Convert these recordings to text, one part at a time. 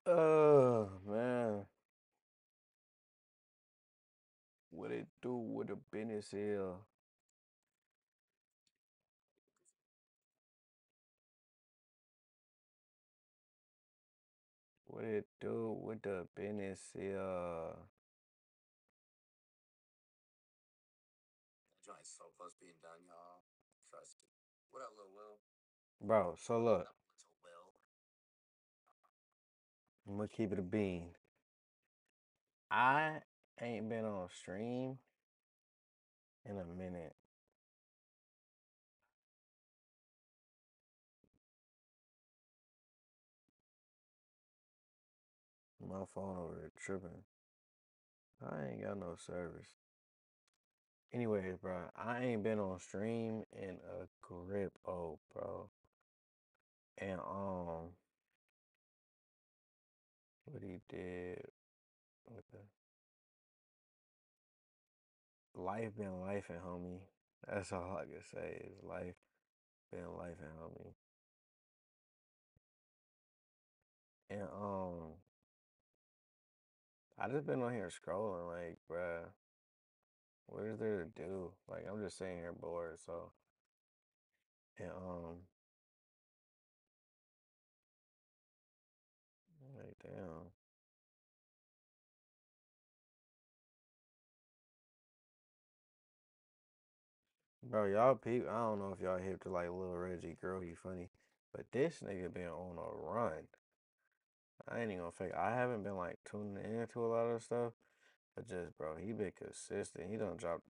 Man, what it do with the business here? What it do with the business here? Bro, so look, I'm gonna keep it a bean. I ain't been on stream in a minute. My phone over there tripping. I ain't got no service. Anyways, bro, I ain't been on stream in a grip, bro. And what he did with the life been life and homie. That's all I can say is life been life and homie. And I just been on here scrolling like, bruh, what is there to do? Like I'm just sitting here bored, so and like damn. Bro, y'all peep I don't know if y'all hip to like Lil Reggie, girl, he funny. But this nigga been on a run. I ain't even gonna fake. I haven't been like tuning into a lot of stuff, but just bro, he been consistent. He don't drop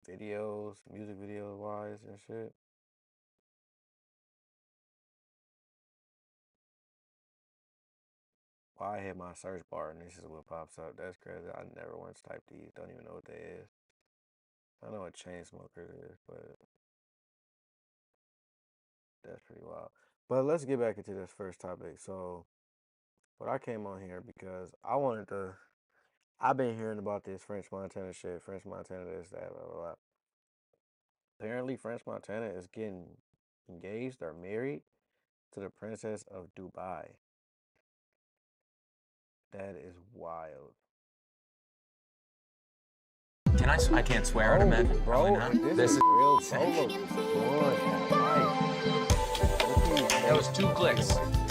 videos, music videos wise and shit. Well, I hit my search bar and this is what pops up. That's crazy. I never once typed these. Don't even know what they is. I know what chain smokers is, but that's pretty wild. But let's get back into this first topic. So, what I came on here because I wanted to. I've been hearing about this French Montana shit. French Montana this that blah blah blah. Apparently, French Montana is getting engaged or married to the princess of Dubai. That is wild. Can I? I can't swear at a man. Probably Bro, not. this This is is. real. Bro looks good at life. Look at these That was face 2 clicks. like this.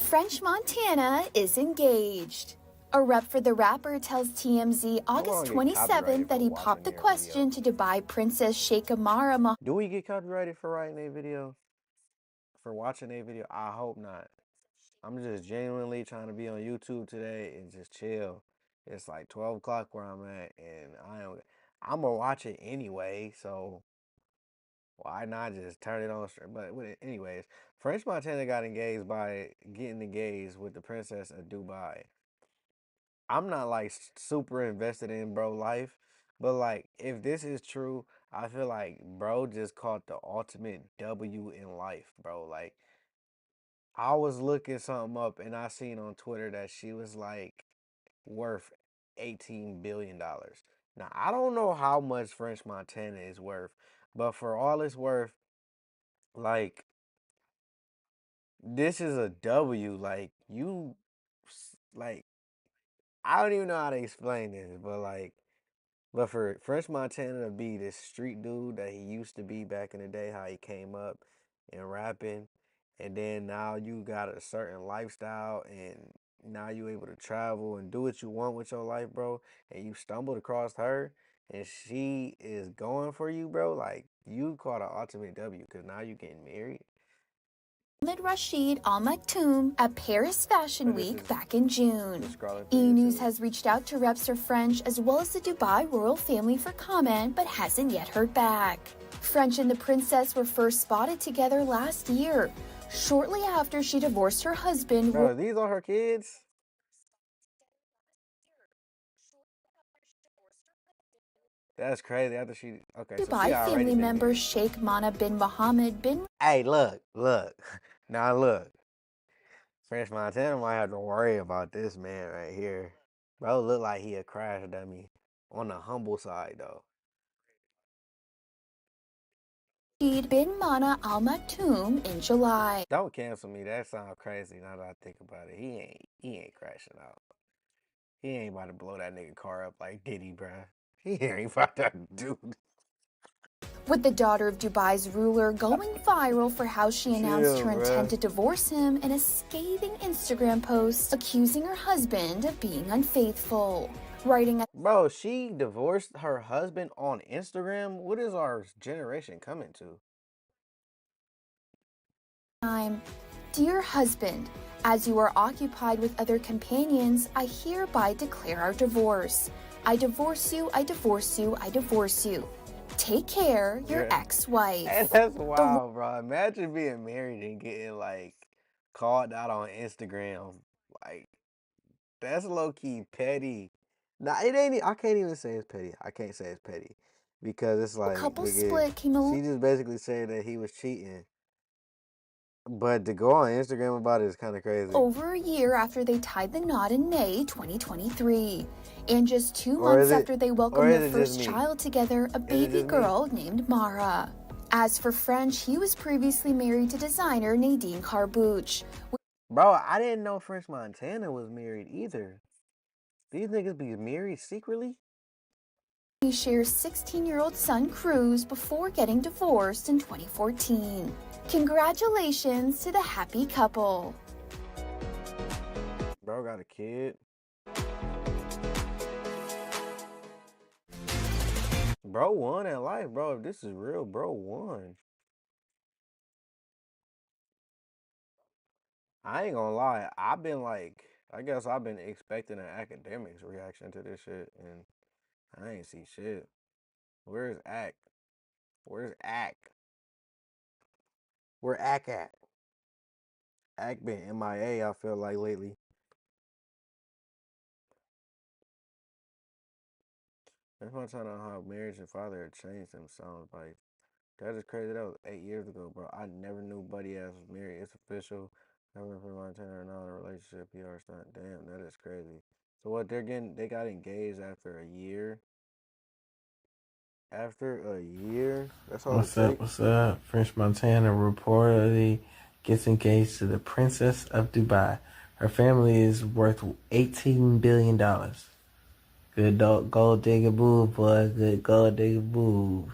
French Montana is engaged. A rep for the rapper tells TMZ I August want to get 27th copyrighted that for he watching popped the their video. question to Dubai Princess Sheikh Amara Do we get copyrighted for writing a video? For watching a video? I hope not. I'm just genuinely trying to be on YouTube today and just chill. It's like 12 o'clock where I'm at, and I'm gonna watch it anyway. So why not just turn it on stream? But anyways, French Montana got engaged by getting engaged with the princess of Dubai. I'm not like super invested in bro life, but like if this is true, I feel like bro just caught the ultimate W in life, bro. Like I was looking something up and I seen on Twitter that she was like worth $18 billion. Now I don't know how much French Montana is worth, but for all it's worth, like this is a W. Like like I don't even know how to explain this, but like but for French Montana to be this street dude that he used to be back in the day, how he came up and rapping, and then now you got a certain lifestyle, and now you able to travel and do what you want with your life, bro, and you stumbled across her, and she is going for you, bro. Like you caught an ultimate W because now you getting married. Mohammed Rashid Al Maktoum at Paris Fashion But this Week is back in June. just scrolling through E! News YouTube. has reached out to reps for French as well as the Dubai royal family for comment, but hasn't yet heard back. French and the princess were first spotted together last year, shortly after she divorced her husband. Bro, these are her kids. That's crazy. After she, okay, so she Dubai already family been member married. Sheikh Mana bin Mohammed bin Hey, look. Now look. French Montana might have to worry about this man right here. Bro, look like he a crash dummy. On the humble side though. bin Mana Al Maktoum in July. Don't cancel me. That sounds crazy now that I think about it. He ain't crashing out. He ain't about to blow that nigga car up like Diddy, bruh. He ain't about to do. With the daughter of Dubai's ruler going viral for how she announced Chill, her intent bruh. to divorce him in a scathing Instagram post accusing her husband of being unfaithful. Writing Bro, she divorced her husband on Instagram? What is our generation coming to? time, Dear husband, as you are occupied with other companions, I hereby declare our divorce. I divorce you, I divorce you, I divorce you. Take care, your Yeah. ex-wife. And that's wild, bro. Imagine being married and getting like called out on Instagram. Like, that's low key petty. Nah, it ain't. I can't even say it's petty. I can't say it's petty because it's The like, couple nigga, split came a she just basically said that he was cheating. But to go on Instagram about it is kind of crazy. over a year after they tied the knot in May 2023. And just 2 Or is months it? after they Or welcomed is their it just first me? child together, a Is it baby just me? girl named Mara. As for French, he was previously married to designer Nadine Carbouche. Bro, I didn't know French Montana was married either. These niggas be married secretly? He shares 16-year-old son Cruz before getting divorced in 2014. Congratulations to the happy couple. Bro got a kid. Bro won in life, bro. If this is real, bro won. I ain't gonna lie. I've been like, I guess I've been expecting an academics reaction to this shit, and I ain't see shit. Where's Act? Where's Act? Where Act at? Act been MIA, I feel like lately. That's my time on how marriage and father had changed them sounds like. That is crazy. That was 8 years ago, bro. I never knew Buddy Ass was married. It's official. Never for Montana or not in a relationship. PR stunt. Damn, that is crazy. So what they're getting? They got engaged after a year. After a year, that's all it What's up? takes. What's up? French Montana reportedly gets engaged to the Princess of Dubai. Her family is worth $18 billion. Good gold digger boo, boy. Good gold digger boo.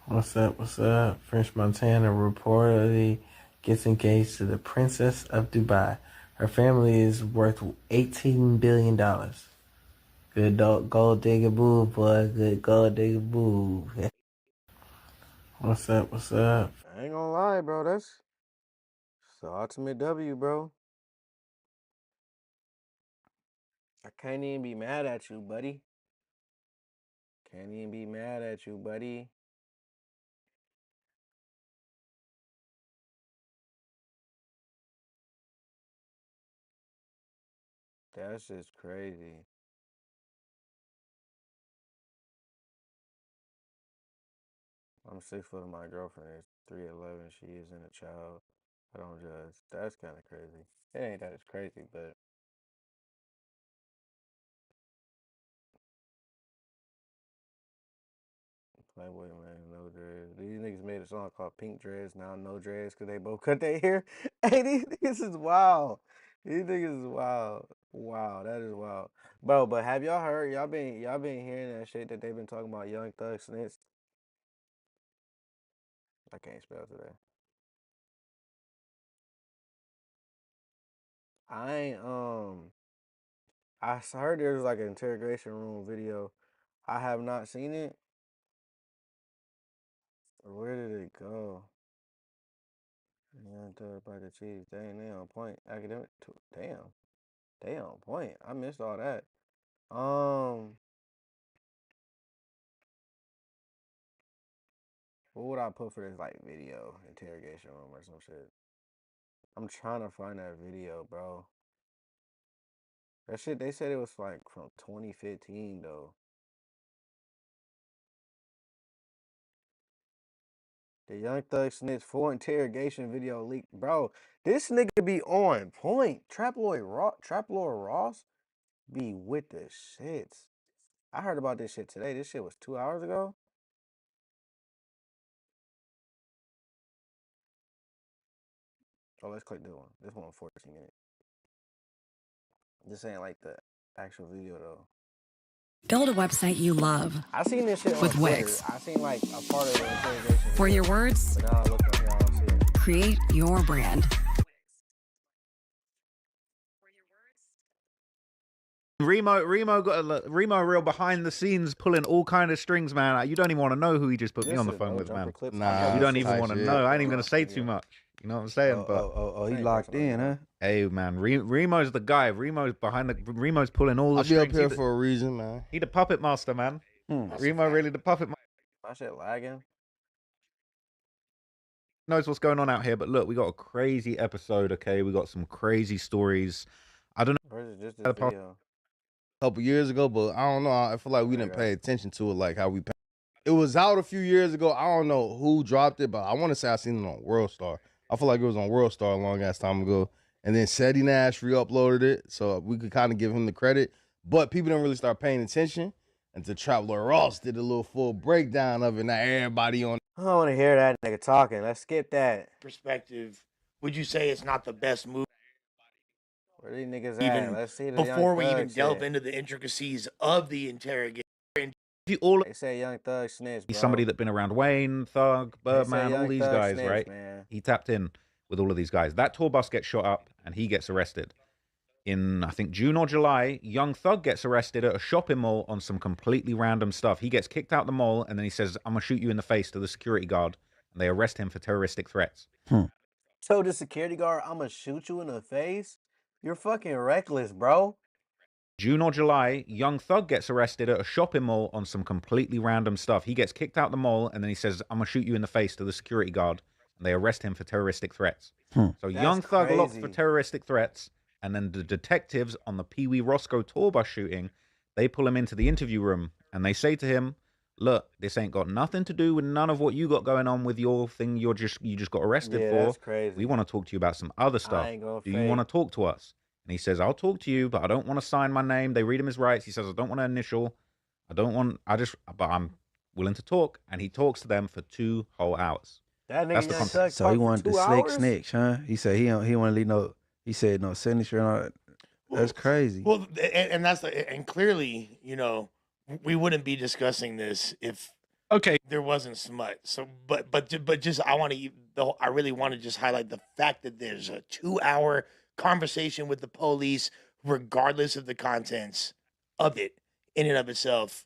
What's up? What's up? French Montana reportedly gets engaged to the Princess of Dubai. Her family is worth $18 billion. Good gold digger boo, boy. Good gold digger boo. What's up? What's up? I ain't gonna lie, bro. That's the ultimate W, bro. I can't even be mad at you, buddy. Can't even be mad at you, buddy. That's just crazy. I'm 6 foot and my girlfriend is 3'11". She isn't a child. I don't judge. That's kind of crazy. It ain't that it's crazy, but Playboy man, no dreads. These niggas made a song called Pink Dreads, now no dreads, cause they both cut their hair. Hey, these niggas is wild. These niggas is wild. Wow, that is wild, bro. But have y'all heard? Y'all been hearing that shit that they've been talking about Young Thug snitch? I can't spell today. I ain't heard there's like an interrogation room video. I have not seen it. Where did it go? Young Thug by the cheese. Dang, they on point. Academic. Damn. They on point. I missed all that. Um, what would I put for this like video interrogation room or some shit? I'm trying to find that video, bro. That shit they said it was like from 2015 though. The Young Thug Snitch 4 interrogation video leaked, bro. This nigga be on point. Trap Lord Ross be with the shits. I heard about this shit today. This shit was 2 hours ago. Oh, let's click this one. This one 14 minutes. This ain't like the actual video though. Build a website you love I seen this shit on with Twitter. Wix. I seen like a part of the interrogation For video, your words, but now I look on here, I don't see it. create your brand. Remo got Remo real behind the scenes pulling all kind of strings, man. You don't even want to know who he just put me on the phone with, man. Nah, You don't even want to shit. know. I ain't even gonna say too much. You know what I'm saying? But he locked in, huh? hey, man, Remo's the guy. Remo's pulling all the I'll be strings. up here for a reason, man. He the puppet master, man. Remo really the puppet master. My shit lagging. Knows what's going on out here, but look, we got a crazy episode. Okay, we got some crazy stories. I don't know. Or is it just this video? Couple years ago, but I don't know. I feel like we didn't pay attention to it like how we. It was out a few years ago. I don't know who dropped it, but I want to say I seen it on World Star. I feel like it was on World Star a long ass time ago, and then Seti Nash re-uploaded it, so we could kind of give him the credit. But people didn't really start paying attention until Traveler Ross did a little full breakdown of it. Now everybody on. I don't want to hear that nigga talking. Let's skip that. Perspective, would you say it's not the best move? Where these niggas Even at? Let's see the before Young we Thug even delve shit. into the intricacies of the interrogation. They say Young Thug snitch, bro. He's somebody that been around Wayne, Thug, Birdman, all Young these Thug guys, snitch, right? man. He tapped in with all of these guys. That tour bus gets shot up and he gets arrested. In, I think, June or July, Young Thug gets arrested at a shopping mall on some completely random stuff. He gets kicked out the mall and then he says, I'm going to shoot you in the face to the security guard. And they arrest him for terroristic threats. So the security guard, I'm going to shoot you in the face? You're fucking reckless, bro. June or July, Young Thug gets arrested at a shopping mall on some completely random stuff. He gets kicked out the mall and then he says, I'm going to shoot you in the face to the security guard. And they arrest him for terroristic threats. So That's Young Thug locked for crazy. terroristic threats. And then the detectives on the Pee Wee Roscoe tour bus shooting, they pull him into the interview room and they say to him, look, this ain't got nothing to do with none of what you got going on with your thing you just got arrested Yeah, for. that's crazy. We want to talk to you about some other stuff. ain't gonna Do you want to fake. talk to us? And he says, I'll talk to you, but I don't want to sign my name. They read him his rights. He says, I don't want to initial. But I'm willing to talk. And he talks to them for 2 whole hours. That That's nigga the Young concept. Thug So he talked for wanted 2 the slick hours? snitch, huh? He said he don't want to leave no. He said no signature and all that. That's crazy. Well, and that's and clearly, you know, we wouldn't be discussing this if there wasn't smut. So, but just I really want to just highlight the fact that there's a 2-hour conversation with the police, regardless of the contents of it, in and of itself.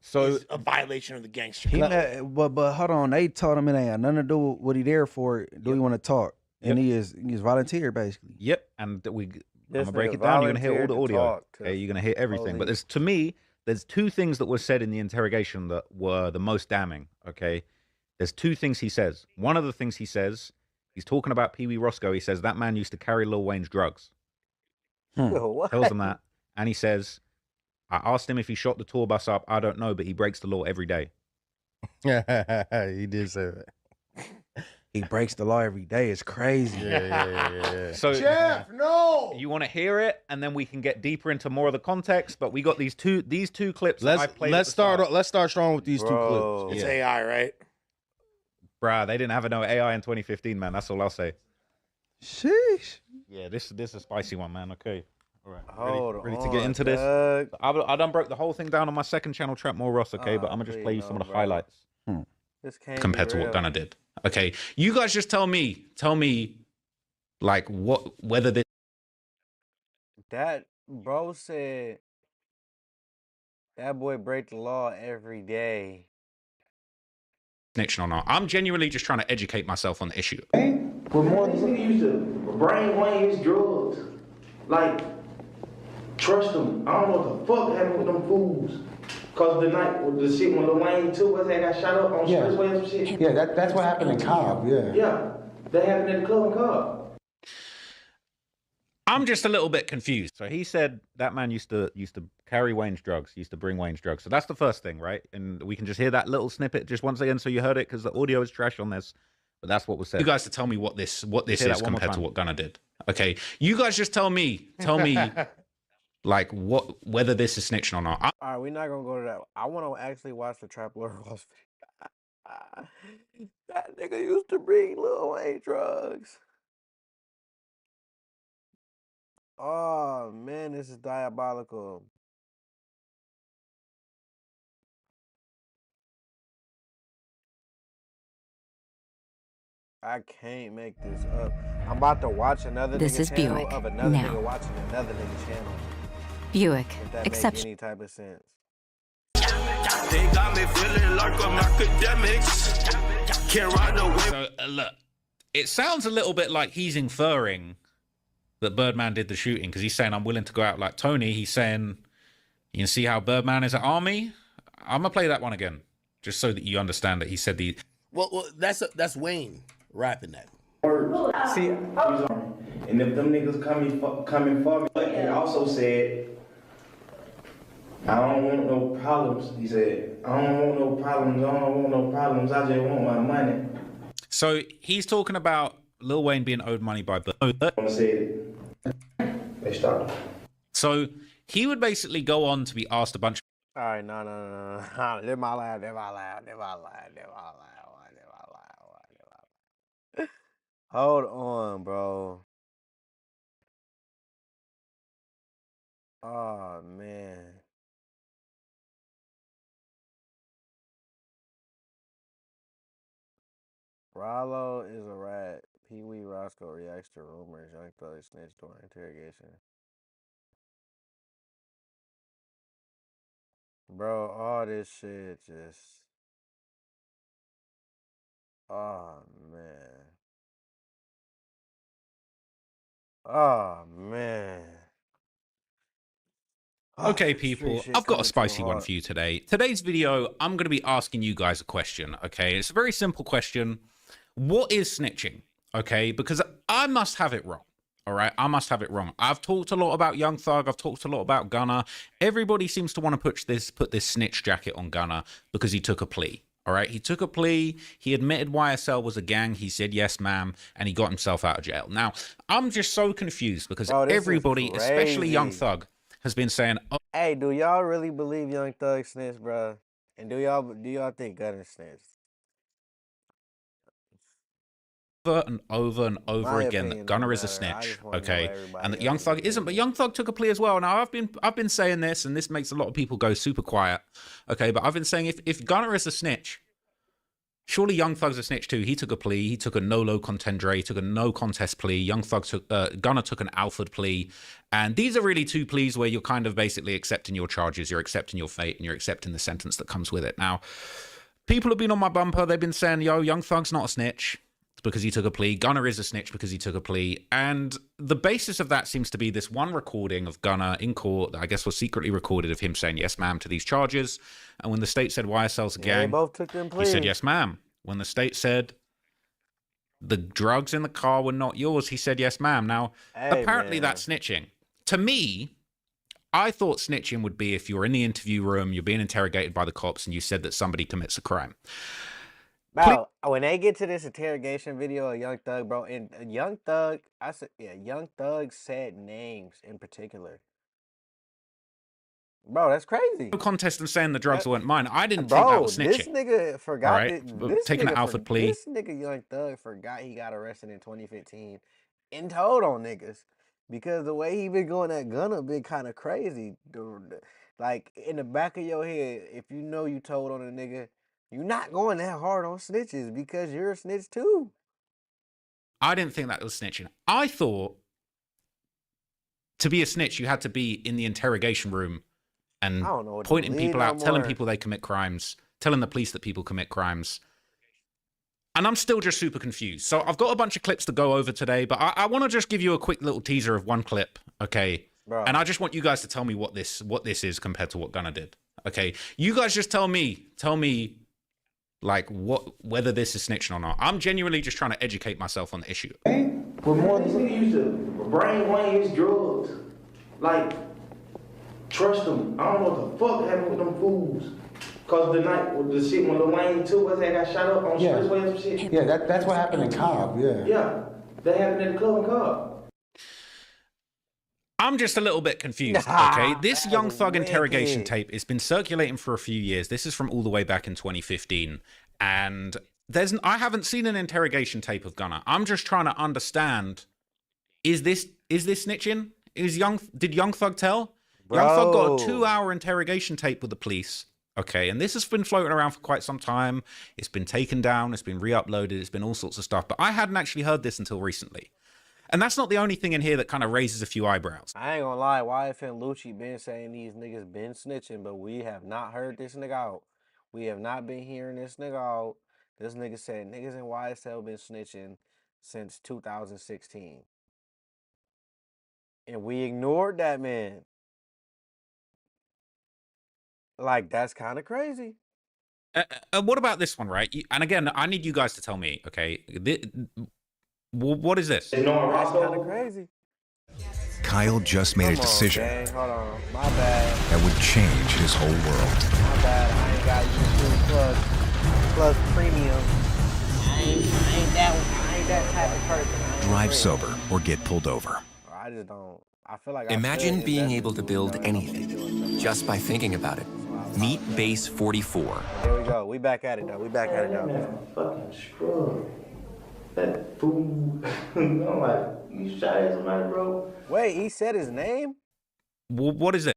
So is a violation of the gangster He code. but hold on, they told him it ain't got nothing to do with what he there for. Do he want to talk? And he's volunteer basically. Yep. And I'm This gonna break nigga it down. You're gonna hear all volunteered the to audio. talk to Okay, you're gonna hear everything. But police. to me, there's 2 things that were said in the interrogation that were the most damning. Okay, there's 2 things he says. One of the things he says, he's talking about Pee Wee Roscoe. He says that man used to carry Lil Wayne's drugs. What? Tells him that, and he says, I asked him if he shot the tour bus up. I don't know, but he breaks the law every day. He did say that. He breaks the law every day. It's crazy. Yeah. So Jeff, no. you want to hear it, and then we can get deeper into more of the context. But we got these two clips. that I played Let's start strong with these 2 Bro. clips. It's AI, right? Bruh, they didn't have no AI in 2015, man. That's all I'll say. Sheesh. Yeah, this is a spicy one, man. Okay. All right. Hold Ready to on, get into this? Doug. I done broke the whole thing down on my second channel, Trapmore Ross, okay? But I'm going to just play you please, some no, of the bro. highlights. This can't compared be to what real. Gunna did. Okay, you guys just tell me, like whether this That bro said that boy break the law every day. snitching or not. I'm genuinely just trying to educate myself on the issue. But more than nigga used to brain Wayne his drugs. Like, trust them. I don't know what the fuck happened with them fools. Cause the night with the shit when Lil Wayne too, was that got shot up on Expressway or some shit? Yeah, that's what happened in Cobb, yeah. Yeah. That happened at the club in Cobb. I'm just a little bit confused. So he said that man used to carry Wayne's drugs, used to bring Wayne's drugs. So that's the first thing, right? And we can just hear that little snippet just once again so you heard it because the audio is trash on this. But that's what was said. You guys to tell me what this Say is that one more compared to time. what Gunna did. Okay, you guys just tell me, like whether this is snitching or not. All right, we're not gonna go to that. I want to actually watch the Trap Lord Ross video. That nigga used to bring Lil Wayne drugs. Oh man, this is diabolical. I can't make this up. I'm about to watch another This nigga is channel Buick. of another Now. nigga watching another nigga channel. Buick. If that make Exception. any type of sense. They got me feeling like I'm academics. Can't ride away. So look, it sounds a little bit like he's inferring that Birdman did the shooting because he's saying I'm willing to go out like Tony. He's saying you can see how Birdman is at Army. I'm gonna play that one again just so that you understand that he said the. Well, that's Wayne rapping that. See, and if them niggas coming for me, but he also said, I don't want no problems. He said, I don't want no problems. I don't want no problems. I just want my money. So he's talking about Lil Wayne being owed money by Birdman. They stopped. So he would basically go on to be asked a bunch. All right, no. Live my life. Hold on, bro. Oh man. Rollo is a rat. Pee Wee Roscoe reacts to rumors. Young Thug snitched during interrogation. Bro, all this shit just. Oh man. Oh man. Okay, people, I've got a spicy one for you today. Today's video, I'm going to be asking you guys a question, okay? It's a very simple question. What is snitching, okay? Because I must have it wrong, all right? I must have it wrong. I've talked a lot about Young Thug. I've talked a lot about Gunna. Everybody seems to want to put this snitch jacket on Gunna because he took a plea. All right, he took a plea. He admitted YSL was a gang. He said, yes, ma'am, and he got himself out of jail. Now, I'm just so confused because everybody, especially Young Thug, has been saying, oh, hey, do y'all really believe Young Thug snitched, bro? And do y'all think Gunna snitched? over and over again that Gunna is a snitch, okay, and that Young Thug isn't. But Young Thug took a plea as well. Now I've been saying this, and this makes a lot of people go super quiet, okay. But I've been saying if Gunna is a snitch, surely Young Thug's a snitch too. He took a plea. He took a no contendere. He took a no contest plea. Gunna took an Alford plea, and these are really two pleas where you're kind of basically accepting your charges, you're accepting your fate, and you're accepting the sentence that comes with it. Now, people have been on my bumper. They've been saying, yo, Young Thug's not a snitch because he took a plea. Gunna is a snitch because he took a plea. And the basis of that seems to be this one recording of Gunna in court that I guess was secretly recorded of him saying, yes, ma'am, to these charges. And when the state said YSL's a gang, they both took them pleas. He said, yes, ma'am. When the state said the drugs in the car were not yours, he said, yes, ma'am. Now, apparently that's snitching. To me, I thought snitching would be if you're in the interview room, you're being interrogated by the cops, and you said that somebody commits a crime. Bro, when they get to this interrogation video of Young Thug, bro, and Young Thug, Young Thug said names in particular. Bro, that's crazy. No contest of saying the drugs weren't mine. I didn't think that was snitching. This nigga forgot. Right? Taking an Alford plea. This nigga Young Thug forgot he got arrested in 2015 and told on niggas because the way he been going at Gunna been kind of crazy. Like in the back of your head, if you know you told on a nigga, you're not going that hard on snitches because you're a snitch too. I didn't think that was snitching. I thought to be a snitch, you had to be in the interrogation room and pointing people out, telling people they commit crimes, telling the police that people commit crimes. And I'm still just super confused. So I've got a bunch of clips to go over today, but I want to just give you a quick little teaser of one clip, okay? Bro. And I just want you guys to tell me what this is compared to what Gunna did, okay? You guys just tell me, like whether this is snitching or not. I'm genuinely just trying to educate myself on the issue. But more this nigga used to brainwash his drugs. Like, trust them. I don't know what the fuck happened with them fools. Cause the night with the shit when Lil Wayne too was that got shot up on Expressway or some shit. Yeah, that's what happened in Cobb. Yeah. Yeah, that happened at the club in Cobb. I'm just a little bit confused, okay? This Young Thug interrogation tape, it's been circulating for a few years. This is from all the way back in 2015. And I haven't seen an interrogation tape of Gunna. I'm just trying to understand, is this snitching? Did Young Thug tell? Bro. Young Thug got a 2-hour interrogation tape with the police. Okay, and this has been floating around for quite some time. It's been taken down. It's been re-uploaded. It's been all sorts of stuff. But I hadn't actually heard this until recently. And that's not the only thing in here that kind of raises a few eyebrows. I ain't gonna lie, YF and Lucci been saying these niggas been snitching, but we have not heard this nigga out. We have not been hearing this nigga out. This nigga said niggas in YSL been snitching since 2016. And we ignored that man. Like, that's kind of crazy. What about this one, right? And again, I need you guys to tell me, okay? What is this? That's kind of crazy. Kyle just made a decision Gang. Hold on. My bad. that would change his whole world. My bad. I ain't got YouTube plus premium. I ain't that type of person. Drive sober or get pulled over. I just don't. I feel like Imagine being able to build anything just by thinking about it. Meet Base 44. Here we go. We back at it though. We back at it though. Fucking scrub. That fool. I'm like, you shot at somebody, bro? Wait, he said his name? What is it?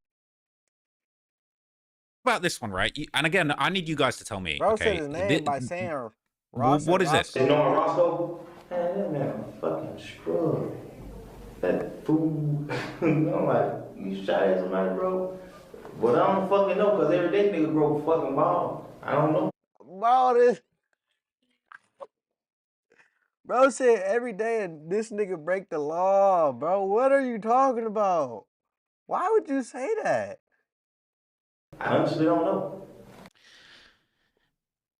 About this one, right? And again, I need you guys to tell me. Bro okay? said his name by saying Ross. What is this? You know Roscoe? Man, that man fucking scrub. That fool. I'm like, you shot at somebody, bro? But I don't fucking know, because every day nigga broke fucking ball. I don't know. Bro said every day this nigga break the law, bro. What are you talking about? Why would you say that? I honestly don't know.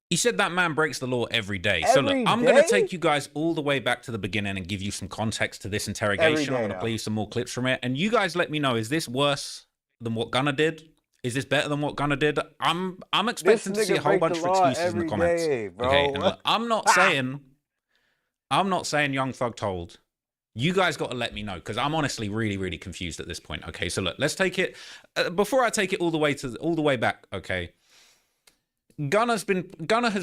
He said that man breaks the law every day. So look, I'm going to take you guys all the way back to the beginning and give you some context to this interrogation. I'm going to play you some more clips from it. And you guys let me know, is this worse than what Gunna did? Is this better than what Gunna did? I'm expecting to see a whole bunch of excuses in the comments. Okay, and look, I'm not saying Young Thug told. You guys got to let me know, because I'm honestly really, really confused at this point. Okay, so look, let's take it before I take it all the way back. Okay, Gunna has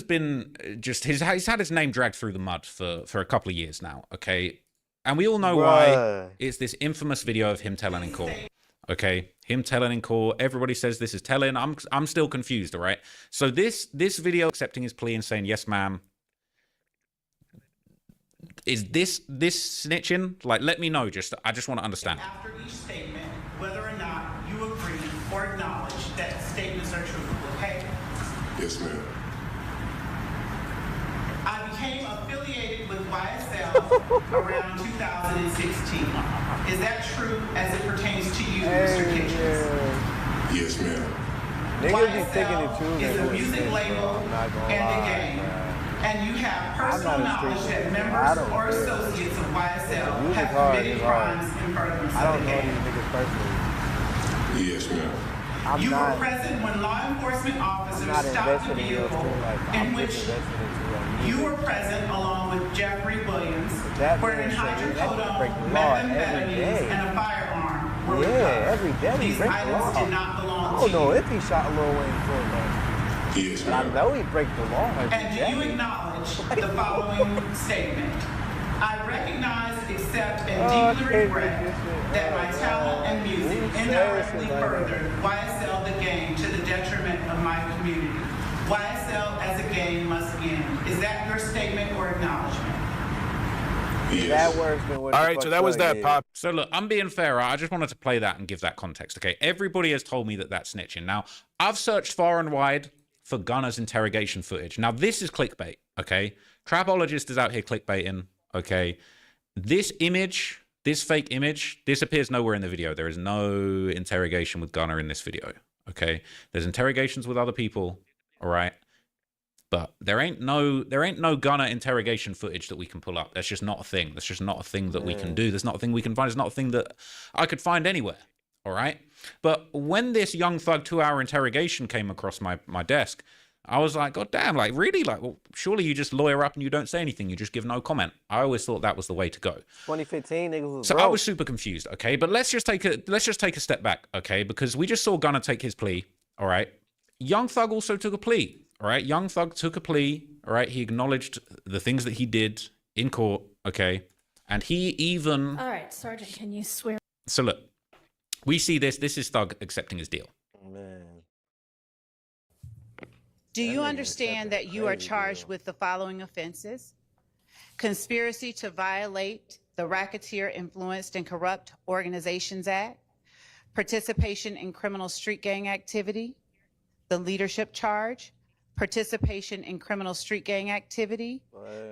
been just he's had his name dragged through the mud for a couple of years now. Okay, and we all know why. It's this infamous video of him telling in court. Okay, him telling in court. Everybody says this is telling. I'm still confused. All right, so this video accepting his plea and saying yes, ma'am. Is this snitching? Like, let me know. I just want to understand. After each statement, whether or not you agree or acknowledge that statements are true, okay? Yes, ma'am. I became affiliated with YSL around 2016. Is that true as it pertains to you, Mr. Kitchens? Yes, ma'am. YSL is a music label and a game. And you have personal knowledge that members or associates of YSL have committed crimes in furtherance of the game. Yes, ma'am. You were present when law enforcement officers stopped the vehicle in which you were present along with Jeffrey Williams, wherein hydrocodone, methamphetamines, and a firearm were recovered. These items did not belong to you. I don't know if he shot Lil Wayne for that. Yes, but I know he break the law. And do you acknowledge the following statement? I recognize, accept, and deeply regret that my talent and music indirectly furthered YSL the game to the detriment of my community. YSL as a game must end. Is that your statement or acknowledgement? Yes. That works. All right, so that was that pop. So look, I'm being fair. I just wanted to play that and give that context. Okay, everybody has told me that that's snitching. Now, I've searched far and wide for Gunna's interrogation footage. Now, this is clickbait, okay? Trapologist is out here clickbaiting, okay? This image, this fake image, this appears nowhere in the video. There is no interrogation with Gunna in this video, okay? There's interrogations with other people, all right? But there ain't no Gunna interrogation footage that we can pull up. That's just not a thing. That's just not a thing that we can do. That's not a thing we can find. It's not a thing that I could find anywhere. All right. But when this Young Thug 2-hour interrogation came across my desk, I was like, God damn, like, really? Like, well, surely you just lawyer up and you don't say anything. You just give no comment. I always thought that was the way to go. 2015, niggas was so broke. I was super confused. Okay. But let's just take a step back. Okay. Because we just saw Gunna take his plea. All right. Young Thug also took a plea. All right. Young Thug took a plea. All right. He acknowledged the things that he did in court. Okay. And he even. All right, Sergeant, can you swear? So look, we see this. This is Thug accepting his deal. Man. Do you understand that you are charged with the following offenses? Conspiracy to violate the Racketeer Influenced and Corrupt Organizations Act, participation in criminal street gang activity, the leadership charge, participation in criminal street gang activity,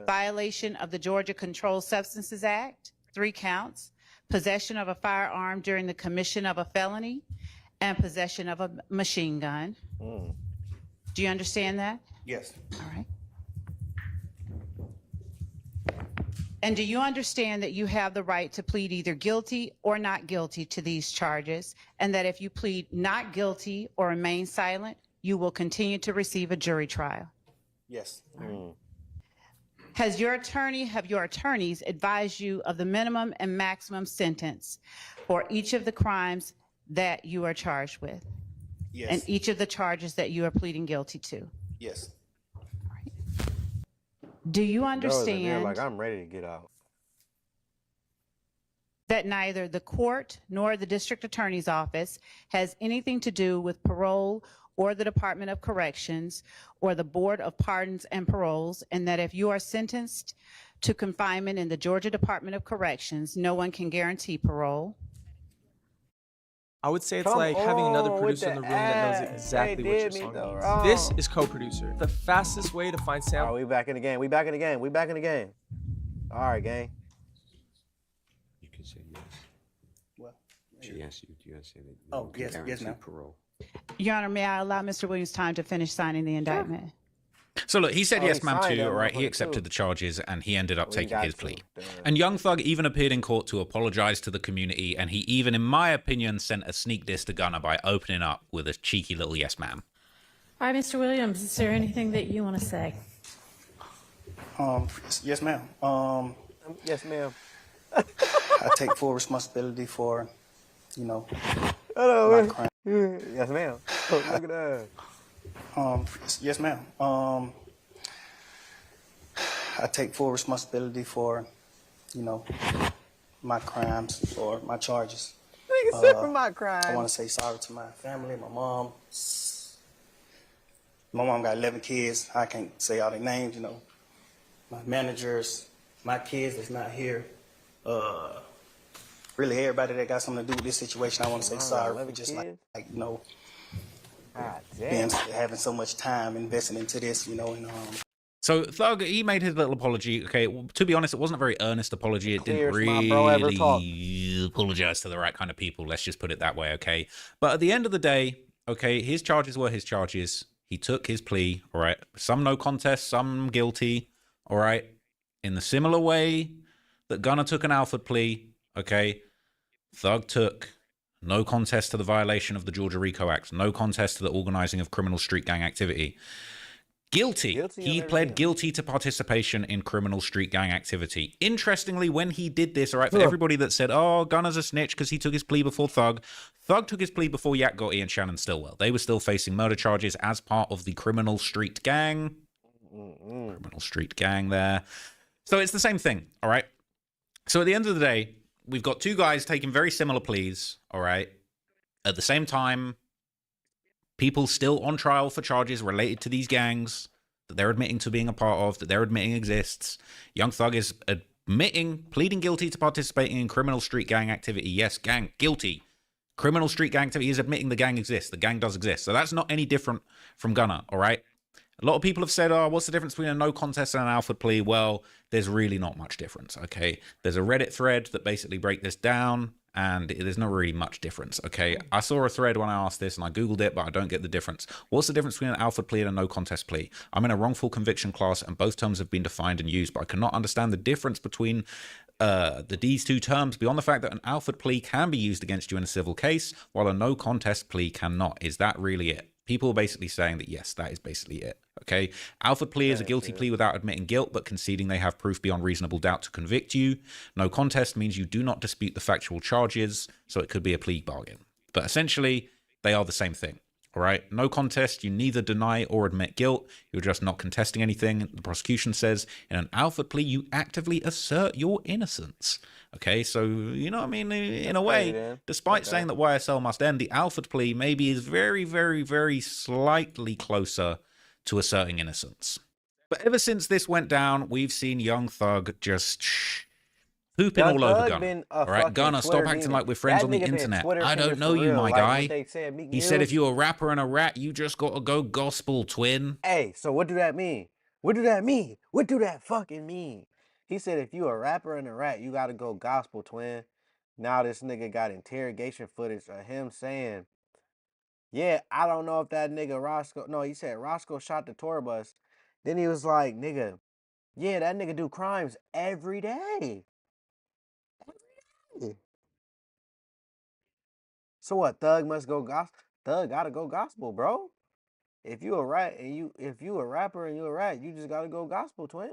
violation of the Georgia Controlled Substances Act, 3 counts, possession of a firearm during the commission of a felony, and possession of a machine gun. Do you understand that? Yes. All right. And do you understand that you have the right to plead either guilty or not guilty to these charges, and that if you plead not guilty or remain silent, you will continue to receive a jury trial? Yes. Have your attorneys advised you of the minimum and maximum sentence for each of the crimes that you are charged with? Yes. And each of the charges that you are pleading guilty to? Yes. Do you Those in there understand like I'm ready to get out. that neither the court nor the district attorney's office has anything to do with parole or the Department of Corrections or the Board of Pardons and Paroles, and that if you are sentenced to confinement in the Georgia Department of Corrections, no one can guarantee parole? I would say it's like having another producer in the room that knows exactly what your song means. This is co-producer. The fastest way to find sound. All right, we back in the game. We back in the game. We back in the game. All right, gang. You can say yes. Well, She asked you, do you say that? Oh, yes, guarantee ma'am. Parole. Your Honor, may I allow Mr. Williams time to finish signing the indictment? So look, he said Oh, yes, he ma'am, signed too. that All right, he motherfucker, accepted too. the charges, and he ended up We taking got his to. plea. Damn. And Young Thug even appeared in court to apologize to the community, and he even, in my opinion, sent a sneak diss to Gunna by opening up with a cheeky little yes, ma'am. All right, Mr. Williams, is there anything that you want to say? Yes, ma'am. Yes, ma'am. I take full responsibility for, my Hello. crime. Yes, ma'am. Oh, look at that. Yes, ma'am. I take full responsibility for, my crimes or my charges. Nigga said for my crime. I want to say sorry to my family, my mom. My mom got 11 kids. I can't say all their names, My managers, my kids that's not here. Really, everybody that got something to do with this situation, I want to say sorry for just kids? God being, damn. having so much time investing into this, and So Thug, he made his little apology. Okay, well, to be honest, it wasn't a very earnest apology. It didn't Clearest my bro ever talked. really apologize to the right kind of people. Let's just put it that way, okay? But at the end of the day, okay, his charges were his charges. He took his plea, all right? Some no contest, some guilty, all right? In the similar way that Gunna took an Alford plea, okay, Thug took no contest to the violation of the Georgia RICO Act, no contest to the organizing of criminal street gang activity. Guilty. He pled guilty to participation in criminal street gang activity. Interestingly, when he did this, all right, for everybody that said, oh, Gunna's a snitch because he took his plea before Thug, Thug took his plea before Yak Gotti and Shannon Stillwell. They were still facing murder charges as part of the criminal street gang. Criminal street gang there. So it's the same thing, all right? So at the end of the day, we've got two guys taking very similar pleas, all right? At the same time, people still on trial for charges related to these gangs that they're admitting to being a part of, that they're admitting exists. Young Thug is pleading guilty to participating in criminal street gang activity. Yes, gang, guilty. Criminal street gang activity is admitting the gang exists. The gang does exist. So that's not any different from Gunna, all right? A lot of people have said, oh, what's the difference between a no contest and an Alford plea? Well, there's really not much difference, okay? There's a Reddit thread that basically break this down, and there's not really much difference, okay? I saw a thread when I asked this, and I Googled it, but I don't get the difference. What's the difference between an Alford plea and a no contest plea? I'm in a wrongful conviction class, and both terms have been defined and used, but I cannot understand the difference between these two terms beyond the fact that an Alford plea can be used against you in a civil case, while a no contest plea cannot. Is that really it? People are basically saying that, yes, that is basically it. Okay, Alford plea is a guilty plea without admitting guilt, but conceding they have proof beyond reasonable doubt to convict you. No contest means you do not dispute the factual charges, so it could be a plea bargain. But essentially, they are the same thing. All right, no contest. You neither deny or admit guilt. You're just not contesting anything. The prosecution says in an Alford plea, you actively assert your innocence. Okay, so you know what I mean? In a way, despite saying that YSL must end, the Alford plea maybe is very, very, very slightly closer to asserting innocence. But ever since this went down, we've seen Young Thug just pooping all over Gunna. All right, Gunna, stop acting like we're friends on the internet. I don't know you, my guy. He said if you're a rapper and a rat, you just gotta go gospel, twin. Hey, so what do that mean? What do that mean? What do that fucking mean? He said if you a rapper and a rat, you gotta go gospel, twin. Now this nigga got interrogation footage of him saying, yeah, I don't know if that nigga Roscoe, no, he said Roscoe shot the tour bus. Then he was like, nigga, yeah, that nigga do crimes every day. So what? Thug must go gospel. Thug gotta go gospel, bro. If you a rat and if you a rapper and you a rat, you just gotta go gospel, twin.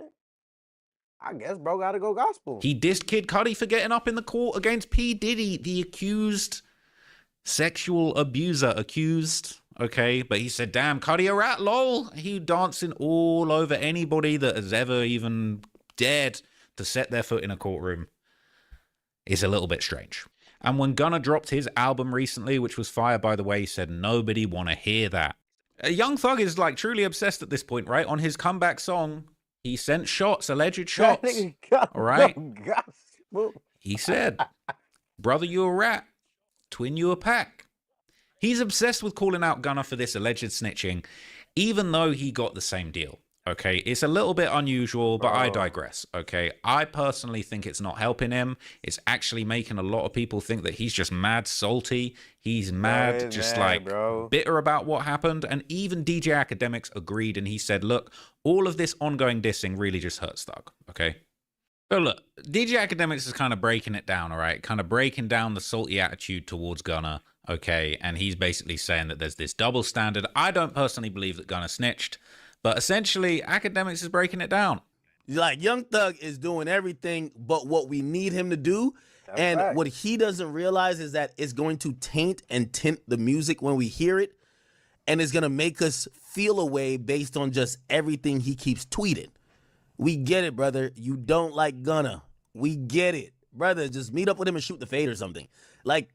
I guess bro gotta go gospel. He dissed Kid Cudi for getting up in the court against P. Diddy, the accused sexual abuser, okay? But he said, damn, Cudi a rat, lol. He dancing all over anybody that has ever even dared to set their foot in a courtroom. It's a little bit strange. And when Gunna dropped his album recently, which was fire, by the way, he said, nobody want to hear that. Young Thug is like truly obsessed at this point, right? On his comeback song, he sent shots, alleged shots. All right? He said, brother, you a rat. Twin, you a pack. He's obsessed with calling out Gunna for this alleged snitching, even though he got the same deal. Okay, it's a little bit unusual, but I digress. Okay, I personally think it's not helping him. It's actually making a lot of people think that he's just mad salty. He's mad, bitter about what happened. And even DJ Academics agreed, and he said, look, all of this ongoing dissing really just hurts Thug. Okay. So look, DJ Academics is kind of breaking it down, all right? Kind of breaking down the salty attitude towards Gunna, okay? And he's basically saying that there's this double standard. I don't personally believe that Gunna snitched. But essentially, Academics is breaking it down. Like, Young Thug is doing everything but what we need him to do. And what he doesn't realize is that it's going to taint and tint the music when we hear it. And it's going to make us feel a way based on just everything he keeps tweeting. We get it, brother. You don't like Gunna. We get it. Brother, just meet up with him and shoot the fade or something. Like,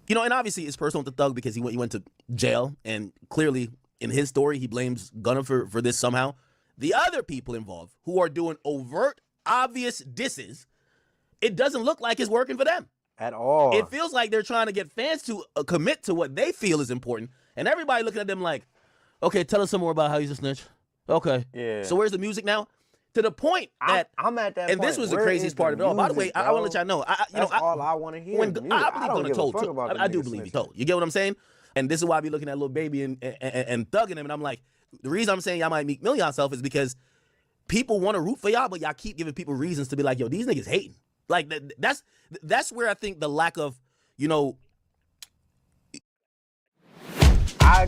you know, and obviously it's personal to Thug because he went to jail, and clearly in his story, he blames Gunna for this somehow. The other people involved who are doing overt, obvious disses, it doesn't look like it's working for them. At all. It feels like they're trying to get fans to commit to what they feel is important. And everybody looking at them like, okay, tell us some more about how he's a snitch. Okay. Yeah. So where's the music now? To the point that I'm at that and point. this was the craziest part of it all. By the way, I want to let y'all know. That's all I want to hear. When, I believe Gunna told. I do believe he told. You get what I'm saying? And this is why I be looking at Lil Baby and thugging him, and I'm like, the reason I'm saying y'all might Meek Mill yourself is because people want to root for y'all, but y'all keep giving people reasons to be like, yo, these niggas hating. Like that's where I think the lack of, you know. I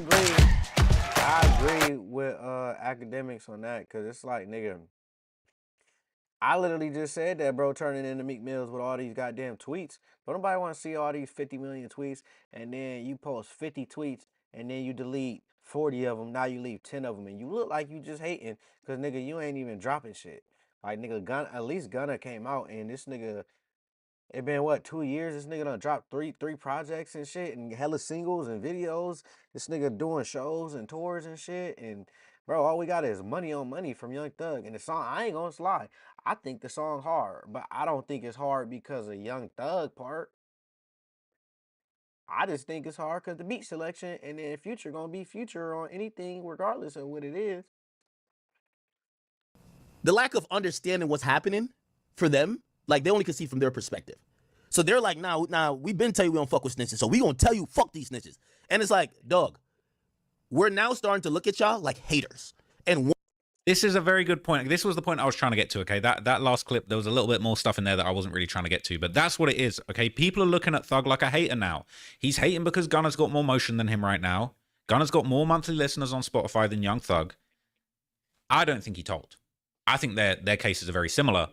agree with Academics on that, because it's like, nigga, I literally just said that, bro, turning into Meek Mills with all these goddamn tweets. Don't nobody want to see all these 50 million tweets, and then you post 50 tweets, and then you delete 40 of them. Now you leave 10 of them, and you look like you just hating, because, nigga, you ain't even dropping shit. Like, nigga, at least Gunna came out, and this nigga, it been, what, 2 years? This nigga done dropped three projects and shit, and hella singles and videos. This nigga doing shows and tours and shit, and, bro, all we got is money on money from Young Thug. And the song, I ain't gonna lie, I think the song hard, but I don't think it's hard because of Young Thug part. I just think it's hard because the beat selection, and then Future gonna be Future on anything regardless of what it is. The lack of understanding what's happening for them, like, they only can see from their perspective. So they're like, nah, we been telling you we don't fuck with snitches, so we gonna tell you fuck these snitches. And it's like, dog, we're now starting to look at y'all like haters. And this is a very good point. This was the point I was trying to get to, okay? That last clip, there was a little bit more stuff in there that I wasn't really trying to get to, but that's what it is, okay? People are looking at Thug like a hater now. He's hating because Gunna's got more motion than him right now. Gunna's got more monthly listeners on Spotify than Young Thug. I don't think he told. I think their cases are very similar.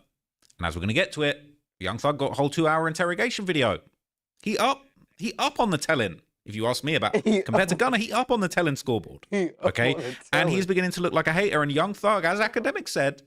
And as we're going to get to it, Young Thug got a whole 2-hour interrogation video. He up on the telling. if you ask me about compared to Gunna, he up on the telling scoreboard. Okay? And he's beginning to look like a hater. And Young Thug, as academics said,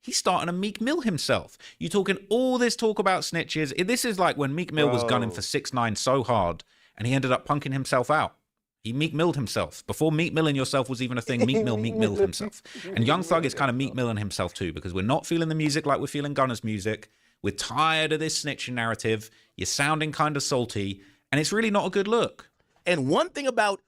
he's starting to Meek Mill himself. You're talking all this talk about snitches. This is like when Meek Mill was gunning for 6ix9ine so hard, and he ended up punking himself out. He Meek Milled himself. Before Meek Milling yourself was even a thing, Meek Milled himself. And Young Thug is kind of Meek Milling himself too, because we're not feeling the music like we're feeling Gunna's music. We're tired of this snitching narrative. You're sounding kind of salty, and it's really not a good look. And one thing about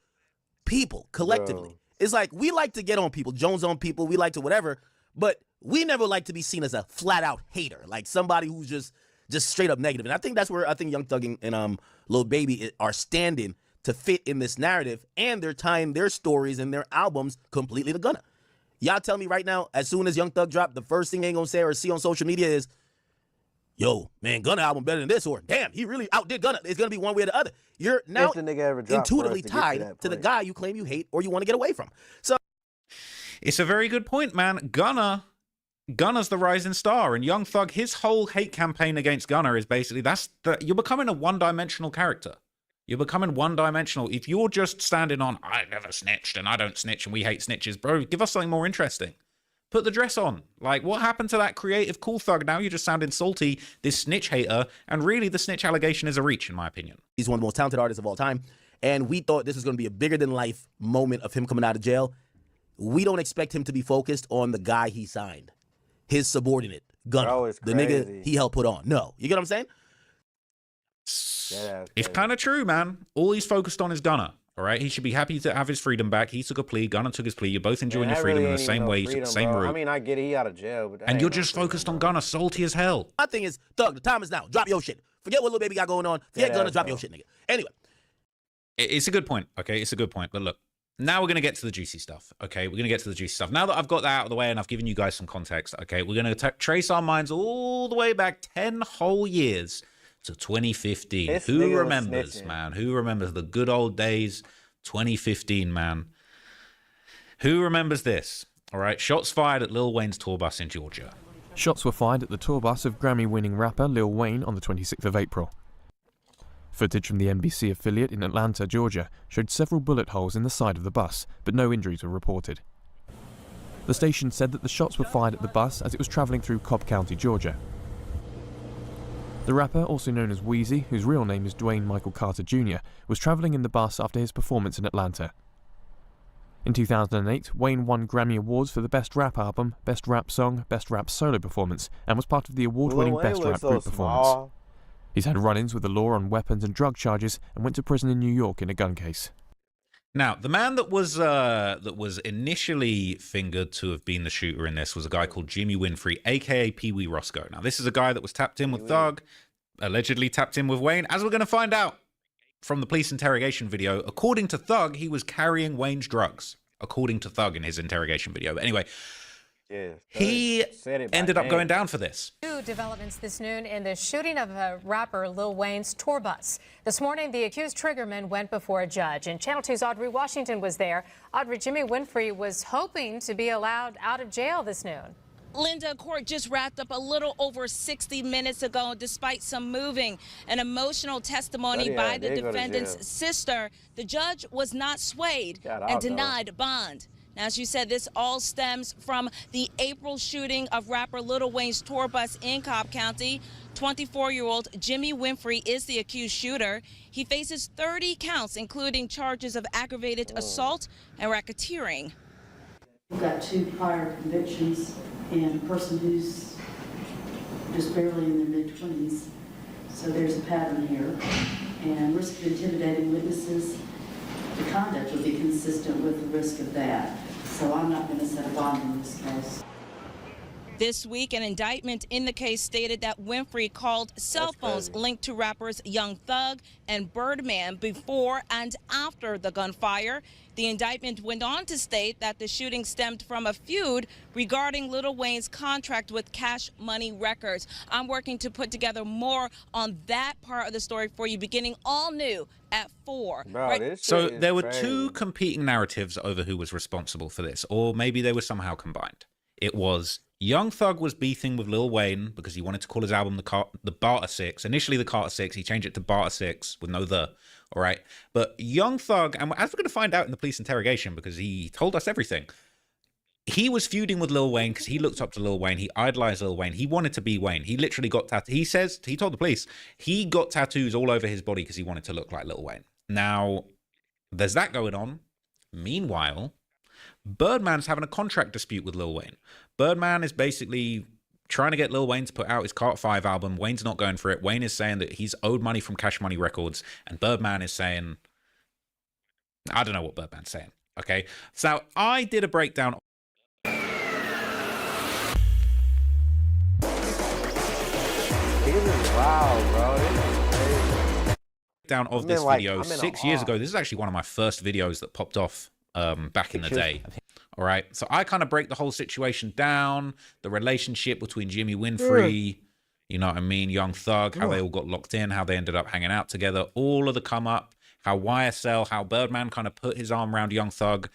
people collectively is like, we like to get on people, Jones on people, we like to whatever, but we never like to be seen as a flat out hater, like somebody who's just straight up negative. And I think that's where I think Young Thug and Lil Baby are standing to fit in this narrative, and they're tying their stories and their albums completely to Gunna. Y'all tell me right now, as soon as Young Thug drop, the first thing they ain't gonna say or see on social media is, yo, man, Gunna album better than this, or damn, he really outdid Gunna. It's gonna be one way or the other. You're now intuitively tied to the guy you claim you hate or you want to get away from. So it's a very good point, man. Gunna's the rising star, and Young Thug, his whole hate campaign against Gunna is basically you're becoming a one-dimensional character. You're becoming one-dimensional. If you're just standing on, I never snitched and I don't snitch and we hate snitches, bro, give us something more interesting. Put the dress on. Like, what happened to that creative cool thug? Now you're just sounding salty, this snitch hater, and really the snitch allegation is a reach, in my opinion. He's one of the most talented artists of all time, and we thought this was going to be a bigger-than-life moment of him coming out of jail. We don't expect him to be focused on the guy he signed, his subordinate, Gunna, the nigga he helped put on. No. You get what I'm saying? It's kind of true, man. All he's focused on is Gunna. All right, he should be happy to have his freedom back. He took a plea. Gunna took his plea. You're both enjoying your freedom in the same way. You took the same route. I mean, I get it. He out of jail, but and you're just focused on Gunna, salty as hell. My thing is, Thug, the time is now. Drop your shit. Forget what Lil Baby got going on. Forget Gunna. Drop your shit, nigga. Anyway, it's a good point. Okay, it's a good point. But look, now we're gonna get to the juicy stuff. Okay, we're gonna get to the juicy stuff. Now that I've got that out of the way and I've given you guys some context. Okay, we're gonna trace our minds all the way back 10 whole years to 2015. Who remembers, man? Who remembers the good old days? 2015, man. Who remembers this? All right, shots fired at Lil Wayne's tour bus in Georgia. Shots were fired at the tour bus of Grammy-winning rapper Lil Wayne on the 26th of April. Footage from the NBC affiliate in Atlanta, Georgia, showed several bullet holes in the side of the bus, but no injuries were reported. The station said that the shots were fired at the bus as it was traveling through Cobb County, Georgia. The rapper, also known as Wheezy, whose real name is Dwayne Michael Carter Jr., was traveling in the bus after his performance in Atlanta. In 2008, Wayne won Grammy Awards for the Best Rap Album, Best Rap Song, Best Rap Solo Performance, and was part of the award-winning Best Rap Group Performance. He's had run-ins with the law on weapons and drug charges and went to prison in New York in a gun case. Now, the man that was initially fingered to have been the shooter in this was a guy called Jimmy Winfrey, a.k.a. Pee Wee Roscoe. Now, this is a guy that was tapped in with Thug, allegedly tapped in with Wayne, as we're going to find out from the police interrogation video. According to Thug, he was carrying Wayne's drugs, according to Thug in his interrogation video. But anyway, he ended up going down for this. New developments this noon in the shooting of rapper Lil Wayne's tour bus. This morning, the accused triggerman went before a judge, and Channel 2's Audrey Washington was there. Audrey, Jimmy Winfrey was hoping to be allowed out of jail this noon. Linda, court just wrapped up a little over 60 minutes ago. Despite some moving and emotional testimony by the defendant's sister, the judge was not swayed and denied bond. Now, as you said, this all stems from the April shooting of rapper Lil Wayne's tour bus in Cobb County. 24-year-old Jimmy Winfrey is the accused shooter. He faces 30 counts, including charges of aggravated assault and racketeering. We've got 2 prior convictions and a person who's just barely in their mid-20s. So there's a pattern here. And risk of intimidating witnesses, the conduct will be consistent with the risk of that. So I'm not going to set a bond in this case. This week, an indictment in the case stated that Winfrey called cell phones linked to rappers Young Thug and Birdman before and after the gunfire. The indictment went on to state that the shooting stemmed from a feud regarding Lil Wayne's contract with Cash Money Records. I'm working to put together more on that part of the story for you, beginning all new at 4. Bro, so there were 2 competing narratives over who was responsible for this, or maybe they were somehow combined. It was Young Thug was beefing with Lil Wayne because he wanted to call his album the Barter 6. Initially the Carter 6, he changed it to Barter 6 with no the. All right. But Young Thug, and as we're going to find out in the police interrogation, because he told us everything, he was feuding with Lil Wayne because he looked up to Lil Wayne. He idolized Lil Wayne. He wanted to be Wayne. He literally got he told the police, he got tattoos all over his body because he wanted to look like Lil Wayne. Now, there's that going on. Meanwhile, Birdman's having a contract dispute with Lil Wayne. Birdman is basically trying to get Lil Wayne to put out his Carter 5 album. Wayne's not going for it. Wayne is saying that he's owed money from Cash Money Records, and Birdman is saying, I don't know what Birdman's saying. Okay, so I did a breakdown. Wow, bro. Down of this video 6 years ago. This is actually one of my first videos that popped off back in the day. All right, so I kind of break the whole situation down, the relationship between Jimmy Winfrey, you know what I mean, Young Thug, how they all got locked in, how they ended up hanging out together, all of the come up, how YSL, how Birdman kind of put his arm around Young Thug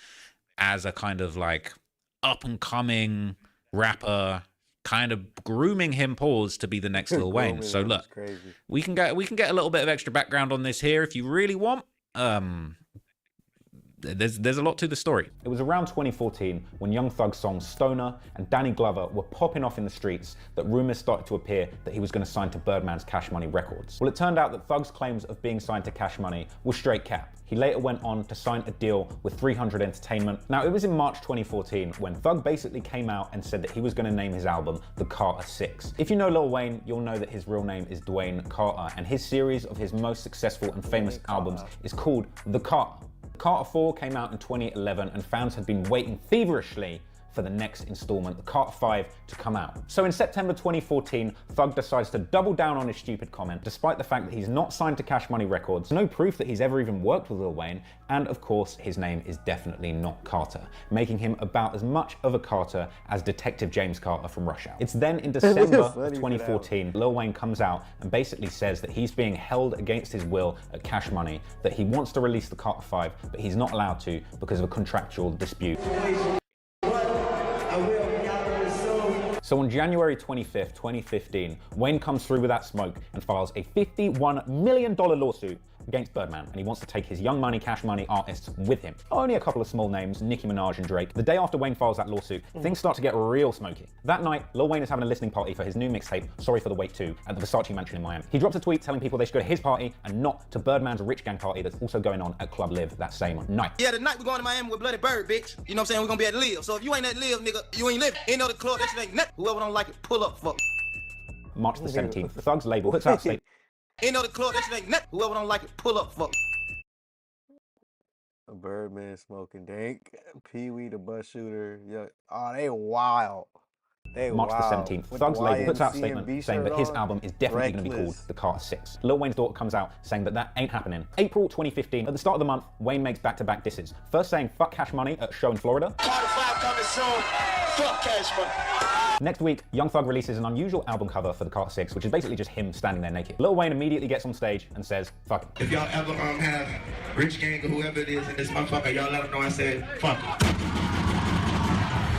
as a kind of like up and coming rapper, kind of grooming him to be the next Lil Wayne. So look, we can get a little bit of extra background on this here if you really want. There's a lot to the story. It was around 2014 when Young Thug's songs Stoner and Danny Glover were popping off in the streets that rumors started to appear that he was going to sign to Birdman's Cash Money Records. Well, it turned out that Thug's claims of being signed to Cash Money was straight cap. He later went on to sign a deal with 300 Entertainment. Now, it was in March 2014 when Thug basically came out and said that he was going to name his album The Carter 6. If you know Lil Wayne, you'll know that his real name is Dwayne Carter, and his series of his most successful and famous albums is called The Carter. Carter 4 came out in 2011 and fans had been waiting feverishly for the next installment, the Carter 5, to come out. So in September 2014, Thug decides to double down on his stupid comment, despite the fact that he's not signed to Cash Money Records, no proof that he's ever even worked with Lil Wayne, and of course, his name is definitely not Carter, making him about as much of a Carter as Detective James Carter from Rush Hour. It's then in December of 2014, Lil Wayne comes out and basically says that he's being held against his will at Cash Money, that he wants to release the Carter 5, but he's not allowed to because of a contractual dispute. So on January 25th, 2015, Wayne comes through with that smoke and files a $51 million lawsuit against Birdman, and he wants to take his Young Money, Cash Money artists with him. Only a couple of small names, Nicki Minaj and Drake. The day after Wayne files that lawsuit, things start to get real smoky. That night, Lil Wayne is having a listening party for his new mixtape, Sorry for the Wait 2, at the Versace Mansion in Miami. He drops a tweet telling people they should go to his party and not to Birdman's Rich Gang party that's also going on at Club Live that same night. Yeah, tonight we're going to Miami with Bloody Bird, bitch. You know what I'm saying? We're gonna be at Live. So if you ain't at Live, nigga, you ain't living. Ain't no the club, that shit ain't nothing. Whoever don't like it, pull up, fuck. March the 17th, Thug's label puts out a statement. Ain't no the club, that shit ain't nothing. Whoever don't like it, pull up, fuck. Birdman smoking dank, Pee Wee the bus shooter. Yeah, oh, they wild. March the 17th, Thug's label puts out a statement saying that his album is definitely going to be called The Carter 6. Lil Wayne's daughter comes out saying that that ain't happening. April 2015, at the start of the month, Wayne makes back-to-back disses. First saying fuck Cash Money at a show in Florida. Carter 5 coming soon. Fuck Cash Money. Next week, Young Thug releases an unusual album cover for The Carter 6, which is basically just him standing there naked. Lil Wayne immediately gets on stage and says, fuck it. If y'all ever have Rich Gang or whoever it is in this motherfucker, y'all let them know I said, fuck it.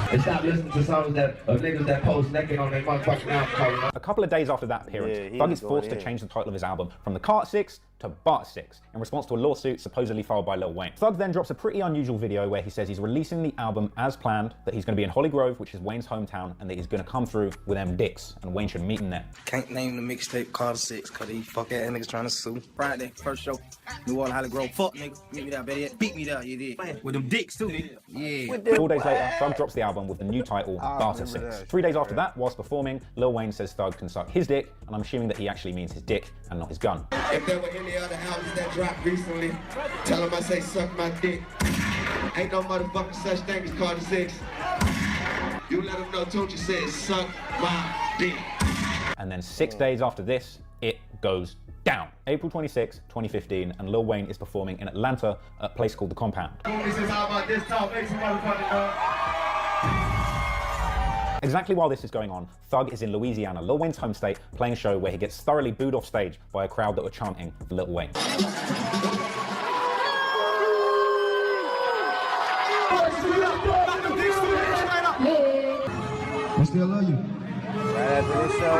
And stop listening to songs of niggas that post naked on their motherfucking album. A couple of days after that appearance, Thug is forced to change the title of his album from The Carter 6 to Bart 6 in response to a lawsuit supposedly filed by Lil Wayne. Thug then drops a pretty unusual video where he says he's releasing the album as planned, that he's going to be in Holly Grove, which is Wayne's hometown, and that he's going to come through with them dicks, and Wayne should meet him there. Can't name the mixtape Carter 6 because these fuck ass niggas trying to sue. Friday, first show, New Orleans, Holly Grove. Fuck nigga, meet me there, better beat me there, you did. With them dicks too, nigga. Yeah. 4 days later, Thug drops the album with the new title, Barter 6. 3 days after that, whilst performing, Lil Wayne says Thug can suck his dick, and I'm assuming that he actually means his dick and not his gun. If there were any other albums that dropped recently, tell them I say suck my dick. Ain't no motherfucking such thing as Carter 6. You let them know Tunchi says suck my dick. And then 6 days after this, it goes down. April 26, 2015, and Lil Wayne is performing in Atlanta at a place called The Compound. Exactly while this is going on, Thug is in Louisiana, Lil Wayne's home state, playing a show where he gets thoroughly booed off stage by a crowd that were chanting for Lil Wayne. I still love you. Right after this show,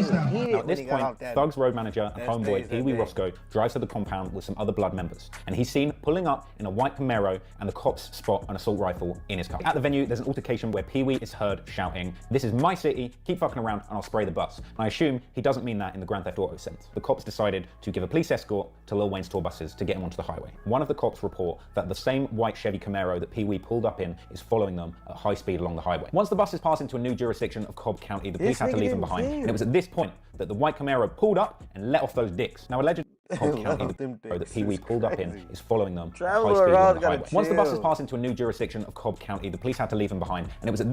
Now, at this point, Thug's road manager and homeboy Pee Wee Roscoe drives to the compound with some other blood members, and he's seen pulling up in a white Camaro, and the cops spot an assault rifle in his car. At the venue, there's an altercation where Pee Wee is heard shouting, "This is my city, keep fucking around and I'll spray the bus." And I assume he doesn't mean that in the Grand Theft Auto sense. The cops decided to give a police escort to Lil Wayne's tour buses to get him onto the highway. One of the cops report that the same white Chevy Camaro that Pee Wee pulled up in is following them at high speed along the highway. Once the buses pass into a new jurisdiction of Cobb County, the police had to leave them behind, and it was at this point that the white Camaro pulled up and let off those dicks. Now, allegedly, Cobb County, the Camaro that Pee Wee pulled up in is following them at high speed along the highway. Once the buses pass into a new jurisdiction of Cobb County, the police had to leave them behind, and it was at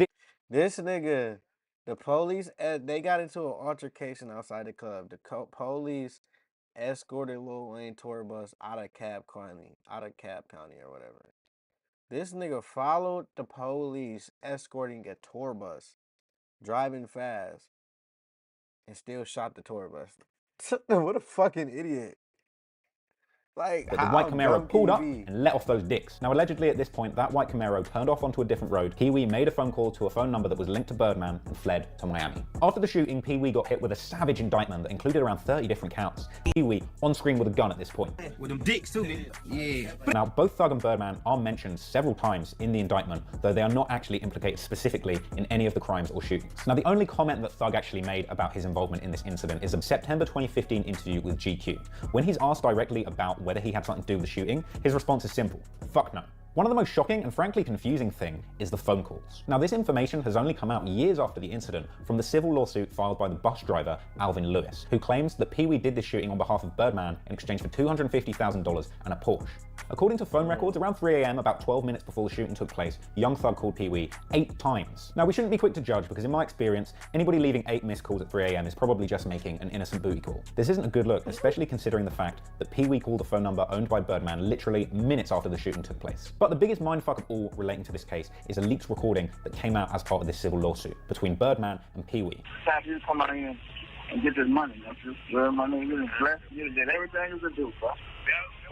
this nigga, the police, they got into an altercation outside the club. The police escorted Lil Wayne tour bus out of Cobb County or whatever. This nigga followed the police escorting a tour bus, driving fast, and still shot the tour bus. What a fucking idiot. Like, that the white Camaro pulled up and let off those dicks. Now, allegedly at this point, that white Camaro turned off onto a different road. Pee Wee made a phone call to a phone number that was linked to Birdman and fled to Miami. After the shooting, Pee Wee got hit with a savage indictment that included around 30 different counts. Pee Wee on screen with a gun at this point. With them dicks too, yeah. Now, both Thug and Birdman are mentioned several times in the indictment, though they are not actually implicated specifically in any of the crimes or shootings. Now, the only comment that Thug actually made about his involvement in this incident is a September 2015 interview with GQ. When he's asked directly about whether he had something to do with the shooting, his response is simple: fuck no. One of the most shocking and frankly confusing thing is the phone calls. Now, this information has only come out years after the incident from the civil lawsuit filed by the bus driver, Alvin Lewis, who claims that Pee Wee did this shooting on behalf of Birdman in exchange for $250,000 and a Porsche. According to phone records, around 3 a.m., about 12 minutes before the shooting took place, Young Thug called Pee Wee 8 times. Now, we shouldn't be quick to judge because in my experience, anybody leaving 8 missed calls at 3 a.m. is probably just making an innocent booty call. This isn't a good look, especially considering the fact that Pee Wee called the phone number owned by Birdman literally minutes after the shooting took place. But the biggest mindfuck of all relating to this case is a leaked recording that came out as part of this civil lawsuit between Birdman and Pee Wee. Time for you to come out here and get this money, don't you? Well, my nigga, you just blessed. You did everything you could do, bro.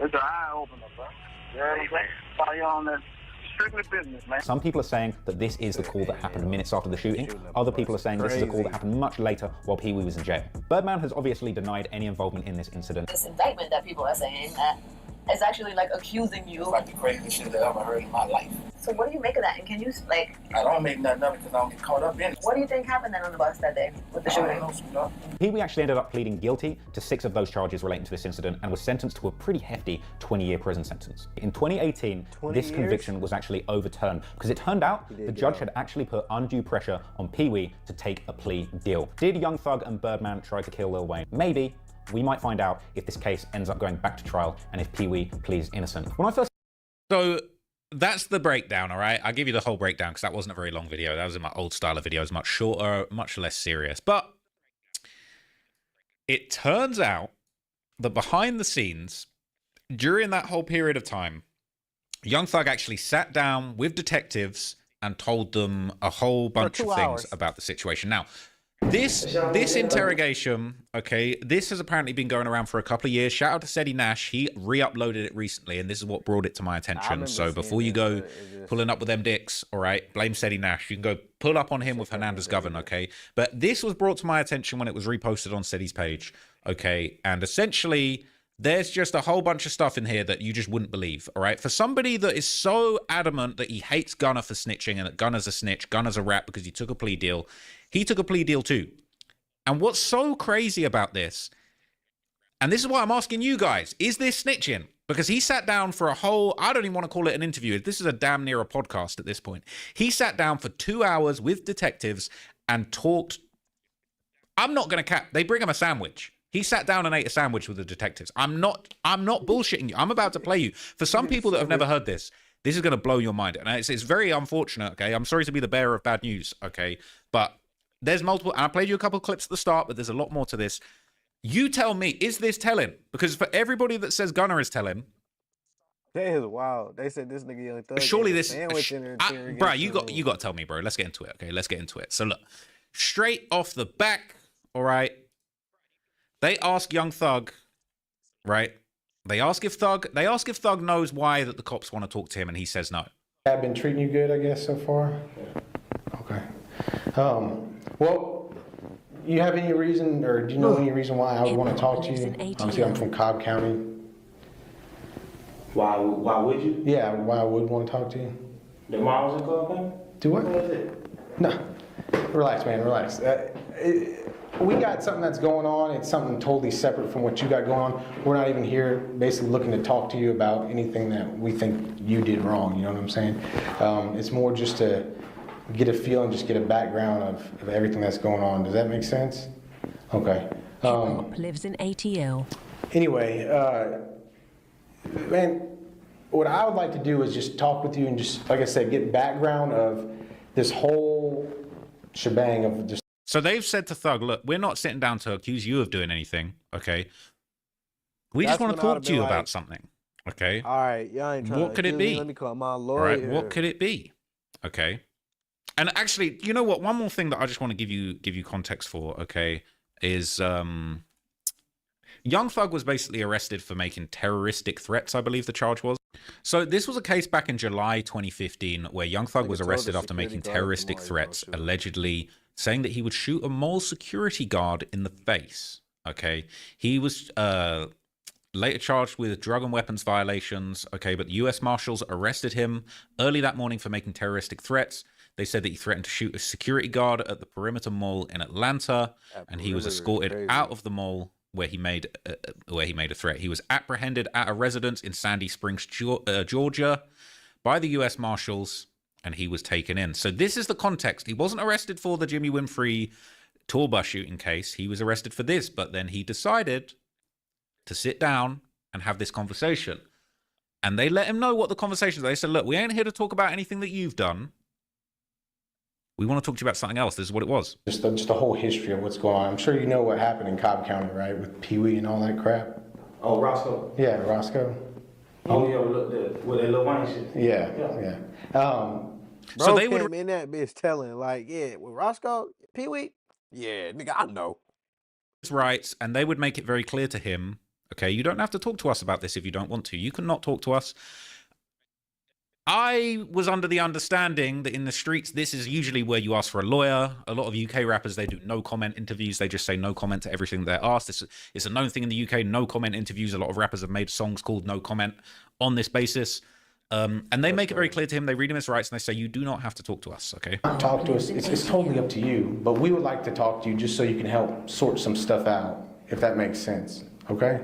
It's an eye opener, bro. You know what I'm saying? While you're on that strictly business, man. Some people are saying that this is the call that happened minutes after the shooting. Other people are saying this is a call that happened much later while Pee Wee was in jail. Birdman has obviously denied any involvement in this incident. This indictment that people are saying that is actually like accusing you. It's like the craziest shit that I've ever heard in my life. So what do you make of that? And can you, like... I don't make nothing of it because I don't get caught up in it. What do you think happened then on the bus that day with the shooting? Pee Wee actually ended up pleading guilty to 6 of those charges relating to this incident and was sentenced to a pretty hefty 20-year prison sentence. In 2018, this conviction was actually overturned because it turned out the judge had actually put undue pressure on Pee Wee to take a plea deal. Did Young Thug and Birdman try to kill Lil Wayne? Maybe. We might find out if this case ends up going back to trial and if Pee Wee pleads innocent. When I first... So that's the breakdown, all right? I'll give you the whole breakdown because that wasn't a very long video. That was in my old style of videos, much shorter, much less serious. But it turns out that behind the scenes, during that whole period of time, Young Thug actually sat down with detectives and told them a whole bunch of things about the situation. Now, this interrogation, okay, this has apparently been going around for a couple of years. Shout out to Seti Nash. He re-uploaded it recently, and this is what brought it to my attention. So before you go pulling up with them dicks, all right, blame Seti Nash. You can go pull up on him with Hernandez Govern, okay? But this was brought to my attention when it was reposted on Seti's page, okay? And essentially, there's just a whole bunch of stuff in here that you just wouldn't believe, all right? For somebody that is so adamant that he hates Gunna for snitching and that Gunna's a snitch, Gunna's a rat because he took a plea deal, he took a plea deal too. And what's so crazy about this, and this is why I'm asking you guys, is this snitching? Because he sat down for a whole, I don't even want to call it an interview. This is a damn near a podcast at this point. He sat down for 2 hours with detectives and talked. I'm not going to cap. They bring him a sandwich. He sat down and ate a sandwich with the detectives. I'm not bullshitting you. I'm about to play you. For some people that have never heard this, this is going to blow your mind. And it's very unfortunate, okay? I'm sorry to be the bearer of bad news, okay? But there's multiple, and I played you a couple of clips at the start, but there's a lot more to this. You tell me, is this telling? Because for everybody that says Gunna is telling, that is wild. They said this nigga Young Thug. Surely this, bro, you got to tell me, bro. Let's get into it, okay? Let's get into it. So look, straight off the back, all right? They ask Young Thug, right? They ask if Thug knows why that the cops want to talk to him, and he says no. I've been treating you good, I guess, so far. Okay. Well, you have any reason, or do you know any reason why I would want to talk to you? Obviously, I'm from Cobb County. Why would you? Yeah, why I would want to talk to you. The mom was in Cobb County? Do what? What is it? No. Relax, man, relax. We got something that's going on. It's something totally separate from what you got going on. We're not even here basically looking to talk to you about anything that we think you did wrong, you know what I'm saying? It's more just to get a feel and just get a background of everything that's going on. Does that make sense? Okay. Lives in ATL. Anyway, man, what I would like to do is just talk with you and just, like I said, get background of this whole shebang of just. So they've said to Thug, look, we're not sitting down to accuse you of doing anything, okay? We just want to talk to you about something, okay? All right, y'all ain't trying what could it be? Let me call my lawyer. All right, what could it be? Okay. And actually, you know what? One more thing that I just want to give you context for, okay, is Young Thug was basically arrested for making terroristic threats, I believe the charge was. So this was a case back in July 2015 where Young Thug was arrested after making terroristic threats, allegedly saying that he would shoot a mall security guard in the face. Okay, he was later charged with drug and weapons violations. Okay, but the U.S. Marshals arrested him early that morning for making terroristic threats. They said that he threatened to shoot a security guard at the Perimeter Mall in Atlanta, and he was escorted out of the mall where he made a threat. He was apprehended at a residence in Sandy Springs, Georgia, by the U.S. Marshals, and he was taken in. So this is the context. He wasn't arrested for the Jimmy Winfrey tour bus shooting case. He was arrested for this, but then he decided to sit down and have this conversation. And they let him know what the conversation is. They said, look, we ain't here to talk about anything that you've done. We want to talk to you about something else. This is what it was. Just the whole history of what's going on. I'm sure you know what happened in Cobb County, right? With Pee Wee and all that crap. Oh, Roscoe. Yeah, Roscoe. Oh, yeah, with that Lil Wayne shit. Yeah. Bro, so they would in that bitch telling, like, yeah, with Roscoe, Pee Wee, yeah, nigga, I know. His rights, and they would make it very clear to him, okay, you don't have to talk to us about this if you don't want to. You can not talk to us. I was under the understanding that in the streets, this is usually where you ask for a lawyer. A lot of UK rappers, they do no comment interviews. They just say no comment to everything they're asked. It's a known thing in the UK, no comment interviews. A lot of rappers have made songs called No Comment on this basis. And they make it very clear to him. They read him his rights and they say, you do not have to talk to us, okay? Talk to us. It's totally up to you. But we would like to talk to you just so you can help sort some stuff out, if that makes sense, okay?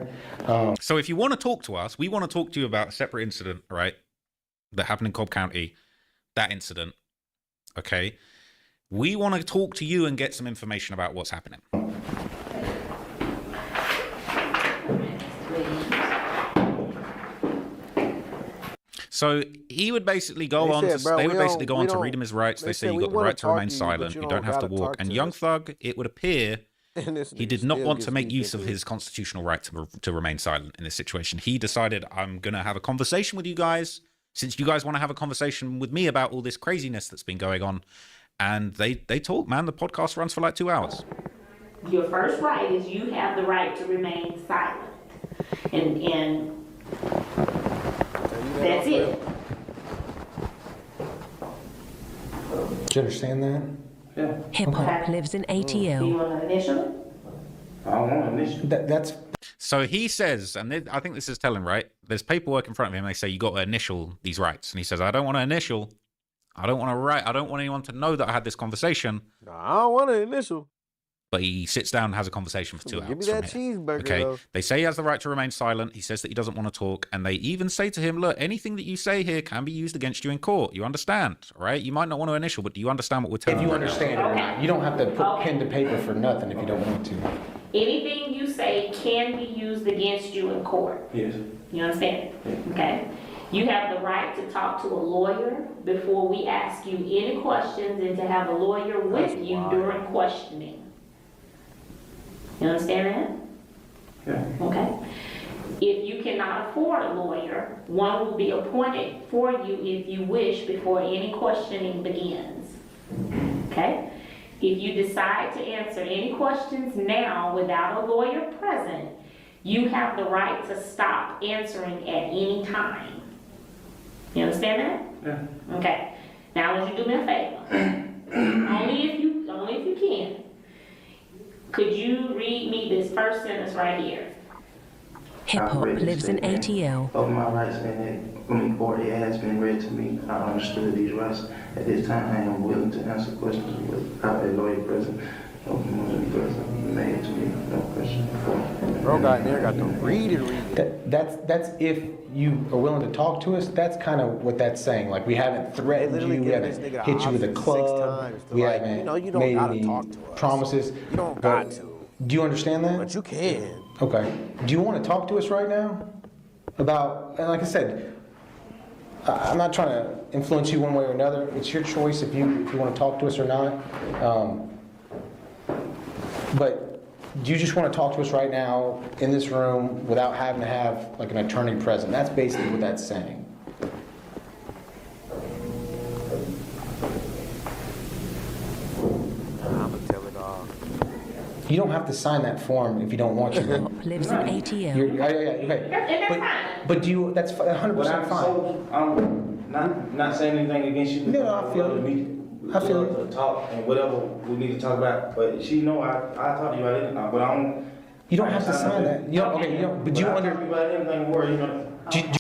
So if you want to talk to us, we want to talk to you about a separate incident, right? That happened in Cobb County, that incident, okay? We want to talk to you and get some information about what's happening. So he would basically go on to, they would basically go on to read him his rights. They say you got the right to remain silent. You don't have to walk. And Young Thug, it would appear he did not want to make use of his constitutional right to remain silent in this situation. He decided, I'm going to have a conversation with you guys, since you guys want to have a conversation with me about all this craziness that's been going on. And they talk, man. The podcast runs for like 2 hours. Your first right is you have the right to remain silent. And that's it. Do you understand that? Yeah. Hip Hop lives in ATL. Do you want to initial it? I don't want to initial. That's. So he says, and I think this is telling, right? There's paperwork in front of him. They say you got to initial these rights, and he says, I don't want to initial. I don't want to write. I don't want anyone to know that I had this conversation. No, I don't want to initial. But he sits down and has a conversation for 2 hours. Give me that cheeseburger. Okay. Though. They say he has the right to remain silent. He says that he doesn't want to talk. And they even say to him, look, anything that you say here can be used against you in court. You understand, right? You might not want to initial, but do you understand what we're telling you? If you understand it or not. You don't have to put pen to paper for nothing if you don't want to. Anything you say can be used against you in court. Yes. You understand? Okay. You have the right to talk to a lawyer before we ask you any questions and to have a lawyer with you during questioning. You understand that? Yeah. Okay. If you cannot afford a lawyer, one will be appointed for you if you wish before any questioning begins. Okay? If you decide to answer any questions now without a lawyer present, you have the right to stop answering at any time. You understand that? Yeah. Okay. Now, would you do me a favor? only if you can. Could you read me this first sentence right here? Hip hop lives in ATL. Of my rights or it has been read to me. I understood these rights. At this time, I am willing to answer questions without a lawyer present. Made to me, no question. Bro got there, got to read it. That's if you are willing to talk to us. That's kind of what that's saying. Like, we haven't threatened you, we haven't hit you with a club, we haven't you don't made gotta any talk to us. promises. You don't got to. Do you understand that? But you can. Okay. Do you want to talk to us right now about? And like I said, I'm not trying to influence you one way or another. It's your choice if you want to talk to us or not. But do you just want to talk to us right now in this room without having to have like an attorney present? That's basically what that's saying. I'm gonna tell it all. You don't have to sign that form if you don't want to. Lives in ATL. Yeah, okay. But do you? That's 100% fine. So, I'm not saying anything against you. No, I feel it. I feel it. Talk and whatever we need to talk about. But she know I talk to you about anything. But I don't. You don't have to sign that. You don't, okay. You don't. But you under. About anything more, you know.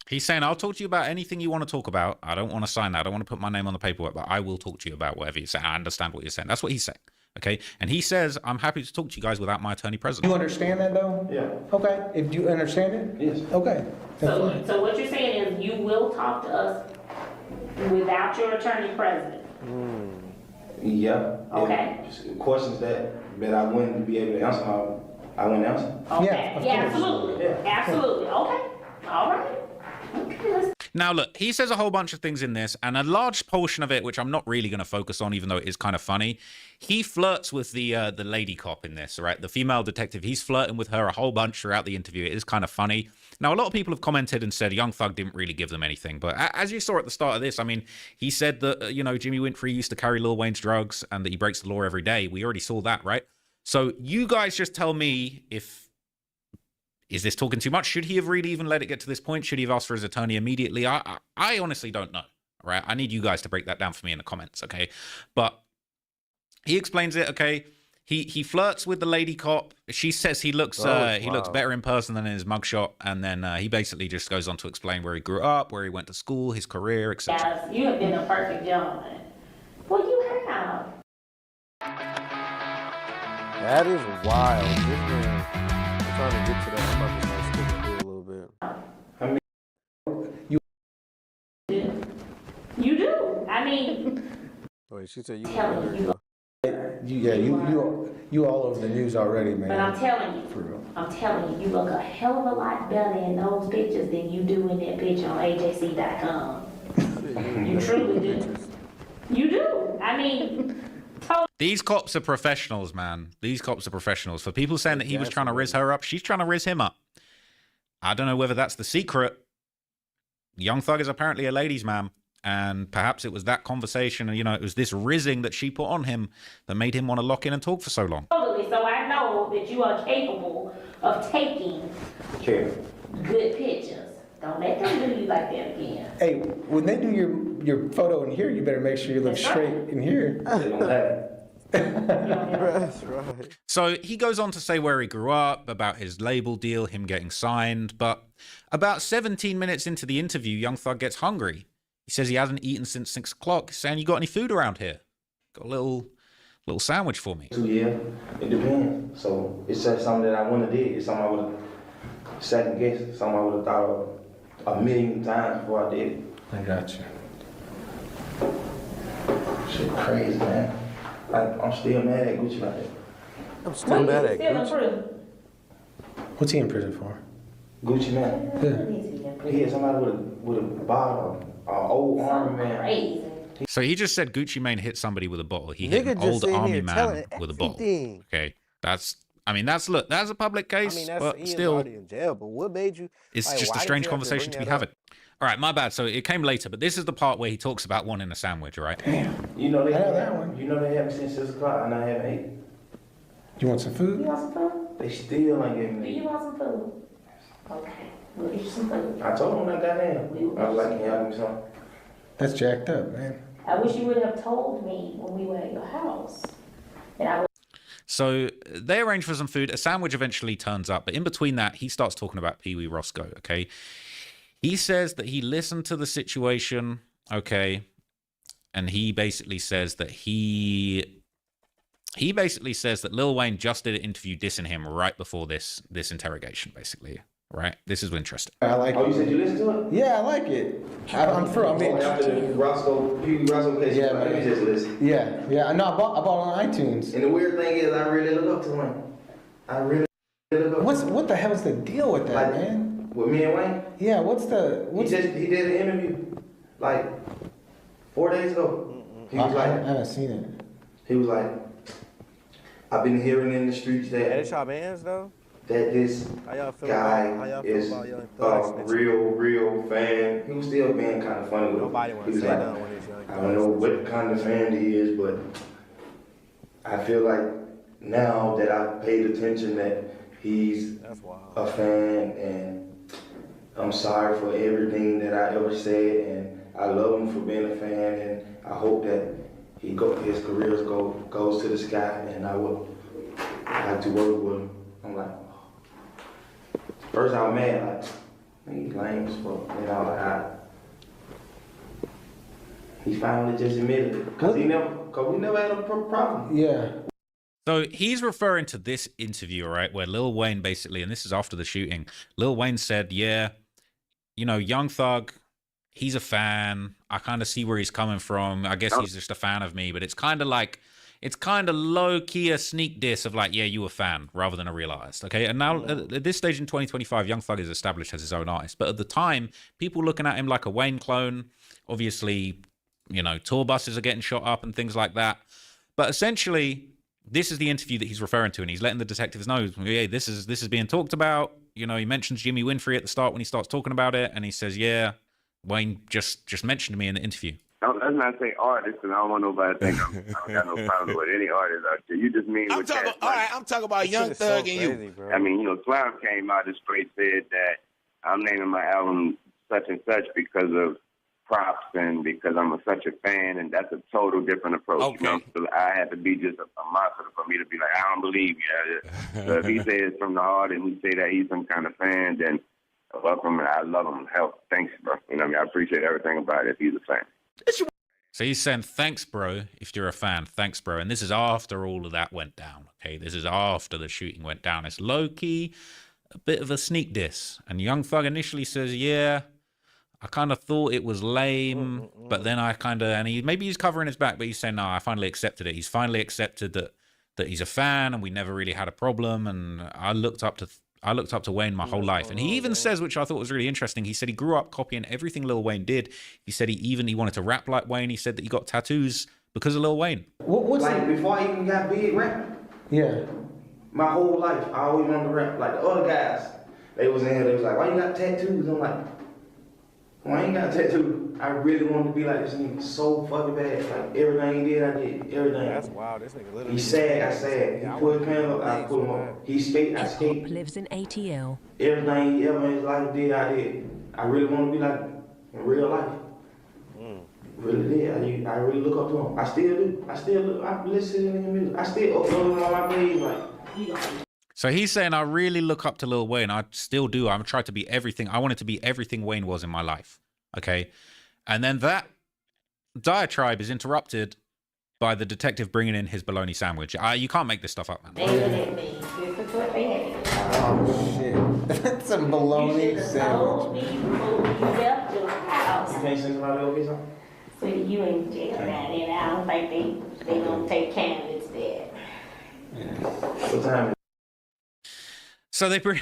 He's saying, I'll talk to you about anything you want to talk about. I don't want to sign that. I don't want to put my name on the paperwork, but I will talk to you about whatever you say. I understand what you're saying. That's what he's saying. Okay. And he says, I'm happy to talk to you guys without my attorney present. You understand that though? Yeah. Okay. If you understand it? Yes. Okay. So what you're saying is you will talk to us without your attorney present. Yeah. Okay. If questions that I wouldn't be able to answer, I wouldn't answer. Okay. Yeah, absolutely. Yeah. Absolutely. Okay. All right. Okay. Now, look, he says a whole bunch of things in this, and a large portion of it, which I'm not really going to focus on, even though it is kind of funny, he flirts with the lady cop in this, right? The female detective. He's flirting with her a whole bunch throughout the interview. It is kind of funny. Now, a lot of people have commented and said Young Thug didn't really give them anything. But as you saw at the start of this, I mean, he said that, Jimmy Winfrey used to carry Lil Wayne's drugs and that he breaks the law every day. We already saw that, right? So you guys just tell me is this talking too much? Should he have really even let it get to this point? Should he have asked for his attorney immediately? I honestly don't know, right? I need you guys to break that down for me in the comments, okay? But he explains it, okay? He flirts with the lady cop. She says he looks better in person than in his mugshot, and then he basically just goes on to explain where he grew up, where he went to school, his career, etc. Yes, you have been a perfect gentleman. Well, you have. That is wild. This man, I'm trying to get to that. I'm about to start skipping through a little bit. You do. I mean. Wait, she said you. You all over the news already, man. But I'm telling you, you look a hell of a lot better in those pictures than you do in that picture on AJC.com. You truly do. You do. I mean, these cops are professionals, man. These cops are professionals. For people saying that he was trying to riz her up, she's trying to riz him up. I don't know whether that's the secret. Young Thug is apparently a ladies' man. And perhaps it was that conversation, it was this rizzing that she put on him that made him want to lock in and talk for so long. Totally. So I know that you are capable of taking good pictures. Don't let them do you like that again. Hey, when they do your photo in here, you better make sure you look straight in here. They don't have it. That's right. So he goes on to say where he grew up, about his label deal, him getting signed. But about 17 minutes into the interview, Young Thug gets hungry. He says he hasn't eaten since 6 o'clock, saying, you got any food around here? Got a little sandwich for me. Yeah, it depends. So it's just something that I wouldn't have did. It's something I would have second guessed. Something I would have thought of a million times before I did it. I got you. Shit crazy, man. I'm still mad at Gucci like that. I'm still mad at Gucci. What's he in prison for? Gucci, man. Yeah. He had somebody with a bottle, an old army man. Crazy. So he just said Gucci Mane hit somebody with a bottle. He hit an old army man with a bottle. Okay, that's a public case, but still, already in jail. But what made you? It's just a strange conversation to be having. All right, my bad. So it came later, but this is the part where he talks about wanting a sandwich, right? Damn. They haven't since 6 o'clock, and I haven't ate. You want some food? You want some food? They still ain't giving me. Do you want some food? Okay, we'll get you some food. I told them I got in. I was like, can y'all give me some? That's jacked up, man. I wish you would have told me when we were at your house. And I would. So they arrange for some food. A sandwich eventually turns up, but in between that, he starts talking about Pee Wee Roscoe, okay? He says that he listened to the situation, okay? And he basically says that he basically says that Lil Wayne just did an interview dissing him right before this interrogation, basically. Right? This is interesting. I like it. Oh, you said you listened to it? Yeah, I like it. I'm for. I mean, after the Roscoe, Pee Wee Roscoe case, yeah, let me just listen. Yeah. No, I bought it on iTunes. And the weird thing is, I really look up to Wayne. I really look up. What the hell is the deal with that, like, man? With me and Wayne? Yeah. He did an interview like 4 days ago. He was like, I haven't seen it. He was like, I've been hearing in the streets that. Hey, y'all bands though. That this guy is a real fan. He was still being kind of funny with Nobody him. wants to say that when he's young. I don't know what kind of fan he is, but I feel like now that I've paid attention that he's a fan, and I'm sorry for everything that I ever said, and I love him for being a fan, and I hope that his career goes to the sky, and I would like to work with him. I'm like, first I was mad, like, man, he's lame as fuck. And I was like, he finally just admitted it. Cause we never had a problem. Yeah. So he's referring to this interview, right, where Lil Wayne basically, and this is after the shooting, Lil Wayne said, yeah, Young Thug, he's a fan. I kind of see where he's coming from. I guess he's just a fan of me, but it's kind of low-key a sneak diss of like, yeah, you a fan, rather than a real artist, okay? And now, at this stage in 2025, Young Thug is established as his own artist. But at the time, people looking at him like a Wayne clone, obviously, tour buses are getting shot up and things like that. But essentially, this is the interview that he's referring to, and he's letting the detectives know, yeah, this is being talked about. He mentions Jimmy Winfrey at the start when he starts talking about it, and he says, yeah, Wayne just mentioned me in the interview. Let's not say artist, because I don't want nobody to think I don't got no problem with any artist out there. You just mean with that. All right, I'm talking about Young Thug and you. Bro. I mean, Slam came out and straight said that I'm naming my album such and such because of props and because I'm such a fan, and that's a total different approach. Okay. So I had to be just a monster for me to be like, I don't believe you. So if he says from the heart and he say that he's some kind of fan, then welcome, and I love him. Hell, thanks, bro. I appreciate everything about it if he's a fan. So he's saying, thanks, bro, if you're a fan. Thanks, bro. And this is after all of that went down, okay? This is after the shooting went down. It's low-key, a bit of a sneak diss. And Young Thug initially says, yeah, I kind of thought it was lame, but then I kind of, and maybe he's covering his back, but he's saying, no, I finally accepted it. He's finally accepted that he's a fan, and we never really had a problem, and I looked up to Wayne my whole life. And he even says, which I thought was really interesting, he said he grew up copying everything Lil Wayne did. He said he wanted to rap like Wayne. He said that he got tattoos because of Lil Wayne. Before I even got big rap, my whole life, I always wanted to rap. Like the other guys, they was in here, they was like, why you got tattoos? I'm like, why you ain't got a tattoo? I really wanted to be like this nigga so fucking bad. Like everything he did, I did. Everything. That's wild. This nigga literally. He sad, I sad. He put his pants up, I put him up. He skate, I skate. Lives in ATL. Everything he ever in his life did, I did. I really want to be like in real life. Really did. I really look up to him. I still do. I listen to nigga music. I still upload him on my page. Like. So he's saying, I really look up to Lil Wayne. I still do. I'm trying to be everything. I wanted to be everything Wayne was in my life. Okay. And then that diatribe is interrupted by the detective bringing in his bologna sandwich. You can't make this stuff up, man. Oh, shit. That's a bologna sandwich. You can't send somebody over here? So you in jail now, and I don't think they gonna take candidates there. What time? So they bring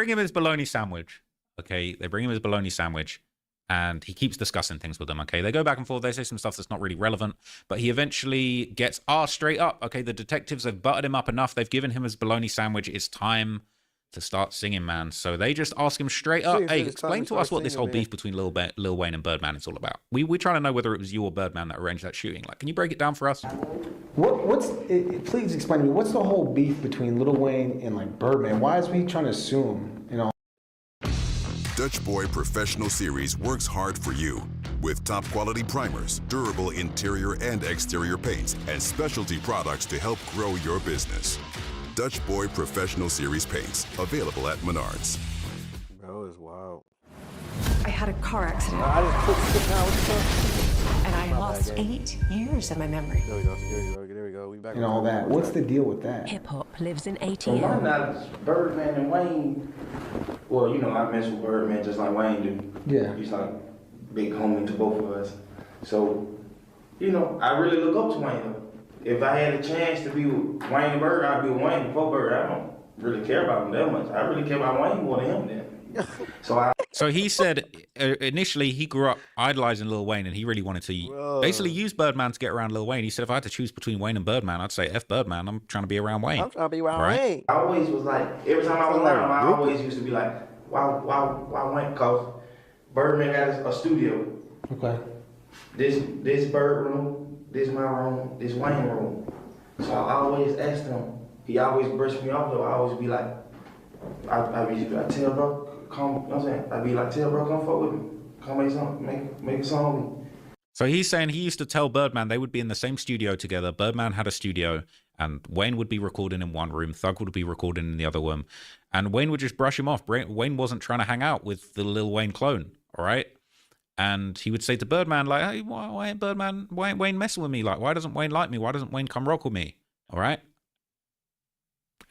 him his bologna sandwich. Okay, they bring him his bologna sandwich, and he keeps discussing things with them. Okay, they go back and forth. They say some stuff that's not really relevant, but he eventually gets straight up. Okay, the detectives have buttered him up enough. They've given him his bologna sandwich. It's time to start singing, man. So they just ask him straight up, hey, explain to us what this whole beef between Lil Wayne and Birdman is all about. We're trying to know whether it was you or Birdman that arranged that shooting. Like, can you break it down for us? Please explain to me, what's the whole beef between Lil Wayne and like Birdman? Why is he trying to sue him? Dutch Boy Professional Series works hard for you. With top quality primers, durable interior and exterior paints, and specialty products to help grow your business. Dutch Boy Professional Series paints, available at Menards. Bro, it's wild. I had a car accident. I just put down with and I lost 8 years of my memory. There we go. There we go. We back. And all that. What's the deal with that? Hip hop lives in So my ATL. knowledge, Birdman and Wayne. Well, you know, I mess with Birdman just like Wayne do. Yeah. He's like big homie to both of us. So, you know, I really look up to Wayne. If I had a chance to be with Wayne and Bird, I'd be with Wayne before Bird. I don't really care about him that much. I really care about Wayne more than him then. So he said initially he grew up idolizing Lil Wayne, and he really wanted to basically use Birdman to get around Lil Wayne. He said, if I had to choose between Wayne and Birdman, I'd say F Birdman. I'm trying to be around Wayne. I'm trying to be around right? Wayne. I always was like, every time I was around him, I always used to be like, why Wayne? Because Birdman has a studio. Okay. This Bird room, this my room, this Wayne room. So I always asked him. He always brushed me off though. I always be like, I be like, tell bro, come, you know what I'm saying? I be like, tell bro, come fuck with me. Come make a song with me. So he's saying he used to tell Birdman they would be in the same studio together. Birdman had a studio, and Wayne would be recording in one room, Thug would be recording in the other room, and Wayne would just brush him off. Wayne wasn't trying to hang out with the Lil Wayne clone, all right? And he would say to Birdman, like, hey, why ain't Birdman, why ain't Wayne messing with me? Like, why doesn't Wayne like me? Why doesn't Wayne come rock with me? All right?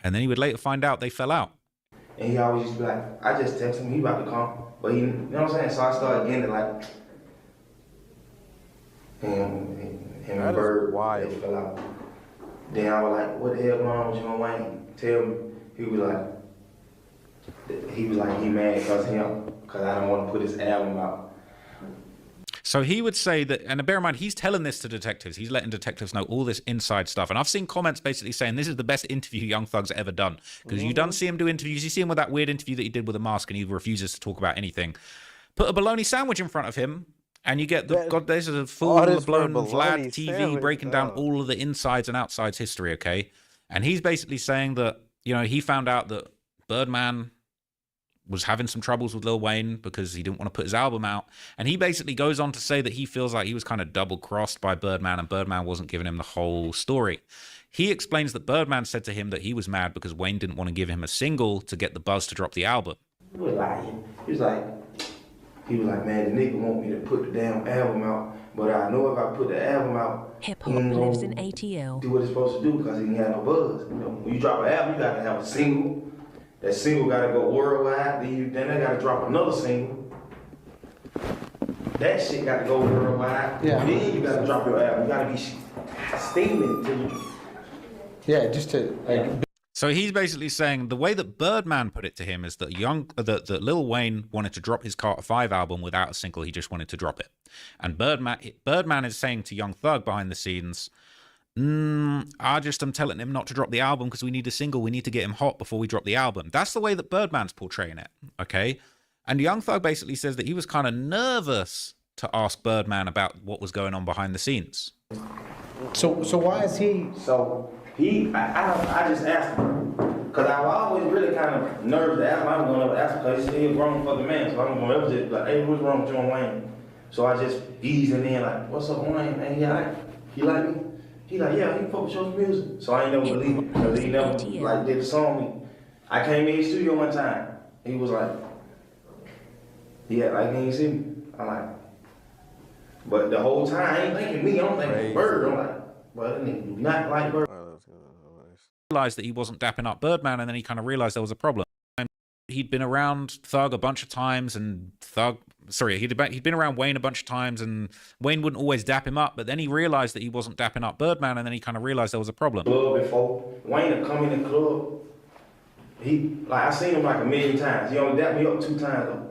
And then he would later find out they fell out. And he always used to be like, I just text him, he about to come. But he, you know what I'm saying? So I started getting it like, him and Bird, they fell out. Then I was like, what the hell going on with you and Wayne? Tell me. He was like, he mad because I don't want to put his album out. So he would say that, and bear in mind, he's telling this to detectives. He's letting detectives know all this inside stuff. And I've seen comments basically saying this is the best interview Young Thug's ever done. Because you don't see him do interviews. You see him with that weird interview that he did with a mask and he refuses to talk about anything. Put a bologna sandwich in front of him and you get the, God, this is a full-blown Vlad TV breaking down all of the insides and outsides history, okay? And he's basically saying that, you know, he found out that Birdman was having some troubles with Lil Wayne because he didn't want to put his album out. And he basically goes on to say that he feels like he was kind of double-crossed by Birdman and Birdman wasn't giving him the whole story. He explains that Birdman said to him that he was mad because Wayne didn't want to give him a single to get the buzz to drop the album. He was like, man, the nigga want me to put the damn album out, but I know if I put the album out, Hip hop lives in ATL. Do what it's supposed to do because he didn't have no buzz. You know, when you drop an album, you gotta have a single. That single gotta go worldwide. Then they gotta drop another single. That shit gotta go worldwide. Yeah. Then you gotta drop your album. You gotta be steaming till you. Yeah, just to like. So he's basically saying the way that Birdman put it to him is that that Lil Wayne wanted to drop his Carter 5 album without a single. He just wanted to drop it. And Birdman is saying to Young Thug behind the scenes, I just am telling him not to drop the album because we need a single. We need to get him hot before we drop the album. That's the way that Birdman's portraying it, okay? And Young Thug basically says that he was kind of nervous to ask Birdman about what was going on behind the scenes. So why is he? So I just asked him because I was always really kind of nervous to ask him. I was going to ask him because he's a grown fucking man. So I'm going to ever just like, hey, what's wrong with you and Wayne? So I just eased him in like, what's up, Wayne? Man, he like me? He like, yeah, he fuck with your music. So I ain't never believe it because he never like did the song with me. I came in his studio one time. He was like, yeah, like he ain't see me. I'm like, but the whole time I ain't thinking me. I'm thinking Bird. I'm like, well, that nigga do not like Bird. Realized that he wasn't dapping up Birdman, and then he kind of realized there was a problem. He'd been around Thug a bunch of times, and he'd been around Wayne a bunch of times, and Wayne wouldn't always dap him up, but then he realized that he wasn't dapping up Birdman, and then he kind of realized there was a problem. Club before, Wayne would come in the club, I seen him like a million times. He only dapped me up 2 times though.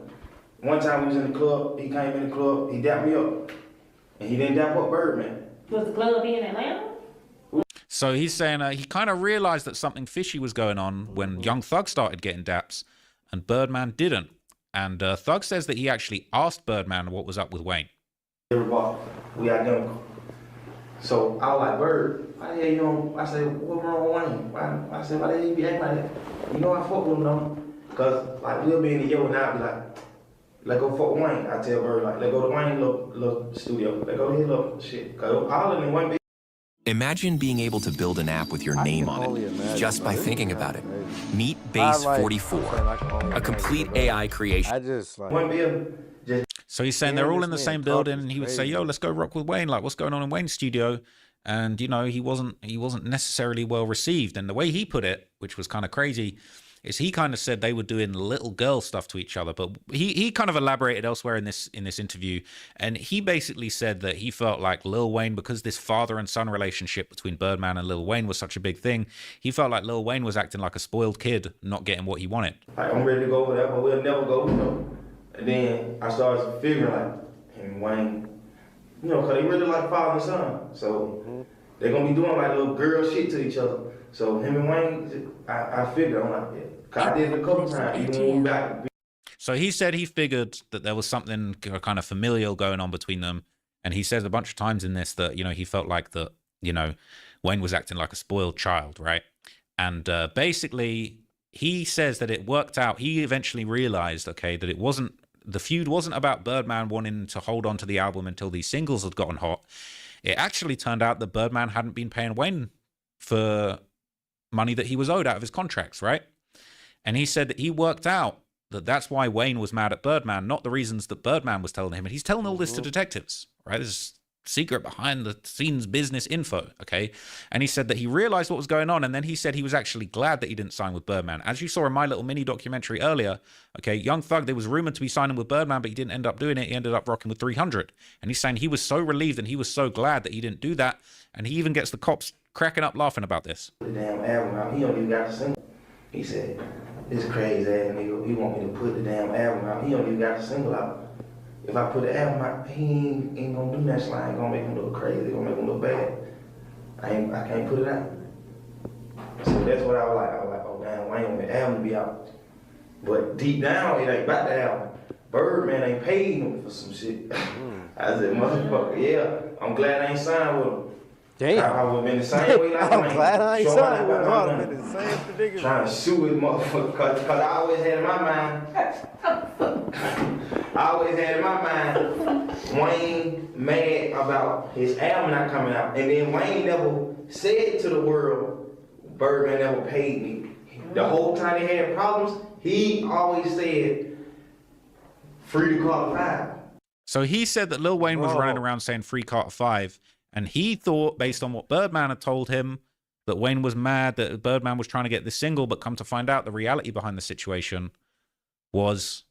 One time we was in the club, he came in the club, he dapped me up, and he didn't dap up Birdman. Was the club in Atlanta? So he's saying he kind of realized that something fishy was going on when Young Thug started getting daps, and Birdman didn't. And Thug says that he actually asked Birdman what was up with Wayne. We identical. So I was like, Bird, why the hell you don't? I said, what's wrong with Wayne? I said, why the hell you be acting like that? You know I fuck with him though. Because like we'll be in the yo and I'll be like, Let go fuck Wayne. I tell Bird, like, let go to Wayne little studio. Let go to his little shit. Cause all of them wouldn't be. Imagine being able to build an app with your name on it just by thinking about it. Meet Base 44, a complete AI creation. I just like. So he's saying they're all in the same building, and he would say, "Yo, let's go rock with Wayne. Like, what's going on in Wayne's studio?" And you know, he wasn't necessarily well received. And the way he put it, which was kind of crazy, is he kind of said they were doing little girl stuff to each other. But he kind of elaborated elsewhere in this interview, and he basically said that he felt like Lil Wayne, because this father and son relationship between Birdman and Lil Wayne was such a big thing, he felt like Lil Wayne was acting like a spoiled kid, not getting what he wanted. Like, I'm ready to go over there, but we'll never go, you know. And then I started figuring like him and Wayne, you know, cause they really like father and son. So they're gonna be doing like little girl shit to each other. So him and Wayne, I figured, I'm like, yeah. Cause I did it a couple times, even when we back. So he said he figured that there was something kind of familial going on between them. And he says a bunch of times in this that, you know, he felt like that, you know, Wayne was acting like a spoiled child, right? And basically, he says that it worked out. He eventually realized, okay, that the feud wasn't about Birdman wanting to hold on to the album until these singles had gotten hot. It actually turned out that Birdman hadn't been paying Wayne for money that he was owed out of his contracts, right? And he said that he worked out that that's why Wayne was mad at Birdman, not the reasons that Birdman was telling him. And he's telling all this to detectives, right? This is secret behind the scenes business info, okay? And he said that he realized what was going on, and then he said he was actually glad that he didn't sign with Birdman. As you saw in my little mini documentary earlier, okay, Young Thug, there was rumored to be signing with Birdman, but he didn't end up doing it. He ended up rocking with 300. And he's saying he was so relieved and he was so glad that he didn't do that. And he even gets the cops cracking up laughing about this. The damn album out, he don't even got to sing. He said, this crazy ass nigga, he want me to put the damn album out. He don't even got the single out. If I put the album out, he ain't gonna do that shit. I ain't gonna make him look crazy, gonna make him look bad. I can't put it out. So that's what I was like. I was like, oh damn, Wayne want the album to be out. But deep down, it ain't about the album. Birdman ain't paid him for some shit. I said, motherfucker, yeah, I'm glad I ain't signed with him. Damn. I would've been the same way like I'm glad I ain't signed with him. I would've been the same predicament. Trying to sue his motherfucker, cause I always had in my mind, Wayne mad about his album not coming out. And then Wayne never said to the world, Birdman never paid me. The whole time they had problems, he always said, free to Carter 5. So he said that Lil Wayne was running around saying free Carter 5. And he thought, based on what Birdman had told him, that Wayne was mad that Birdman was trying to get this single, but come to find out the reality behind the situation was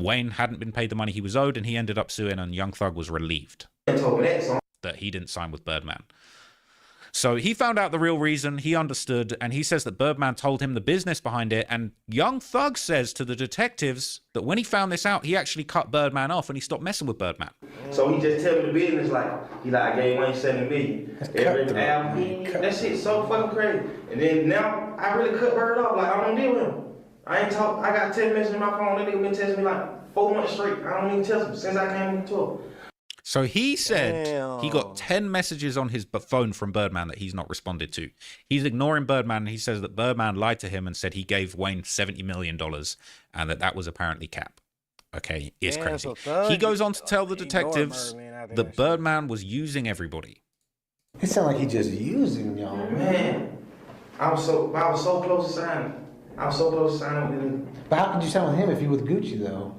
Wayne hadn't been paid the money he was owed, and he ended up suing, and Young Thug was relieved that he didn't sign with Birdman. So he found out the real reason, he understood, and he says that Birdman told him the business behind it, and Young Thug says to the detectives that when he found this out, he actually cut Birdman off and he stopped messing with Birdman. So he just tell me the business like, I gave Wayne $7 million. Every album, that shit's so fucking crazy. And then now, I really cut Bird off, like I don't deal with him. I ain't talk, I got 10 messages in my phone, that nigga been texting me like 4 months straight. I don't even tell him since I came into it. So he said he got 10 messages on his phone from Birdman that he's not responded to. He's ignoring Birdman, and he says that Birdman lied to him and said he gave Wayne $70 million and that was apparently cap. Okay, it's crazy. He goes on to tell the detectives that Birdman was using everybody. It sounds like he just using y'all. Man, I was so close to signing. I was so close to signing with him. But how could you sign with him if you with Gucci though?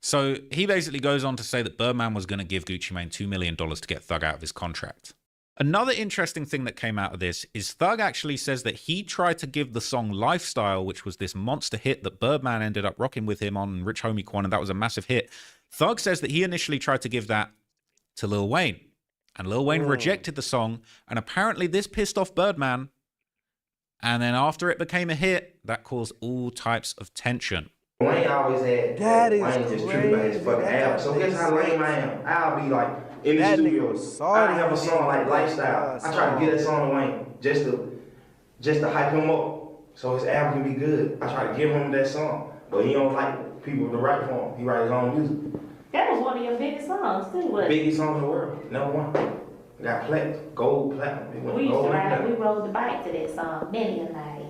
So he basically goes on to say that Birdman was going to give Gucci Mane $2 million to get Thug out of his contract. Another interesting thing that came out of this is Thug actually says that he tried to give the song Lifestyle, which was this monster hit that Birdman ended up rocking with him on Rich Homie Quan, and that was a massive hit. Thug says that he initially tried to give that to Lil Wayne, and Lil Wayne rejected the song, and apparently this pissed off Birdman, and then after it became a hit, that caused all types of tension. Wayne always had Wayne just tripping about his fucking album. So guess how lame I am? I'll be like in the studio. I have a song like Lifestyle. I try to get that song to Wayne just to hype him up so his album can be good. I try to give him that song, but he don't like people to write for him. He writes his own music. That was one of your biggest songs too, wasn't it? Biggest song in the world, #1. Got gold, platinum. We used to ride. We rode the bike to that song many a night.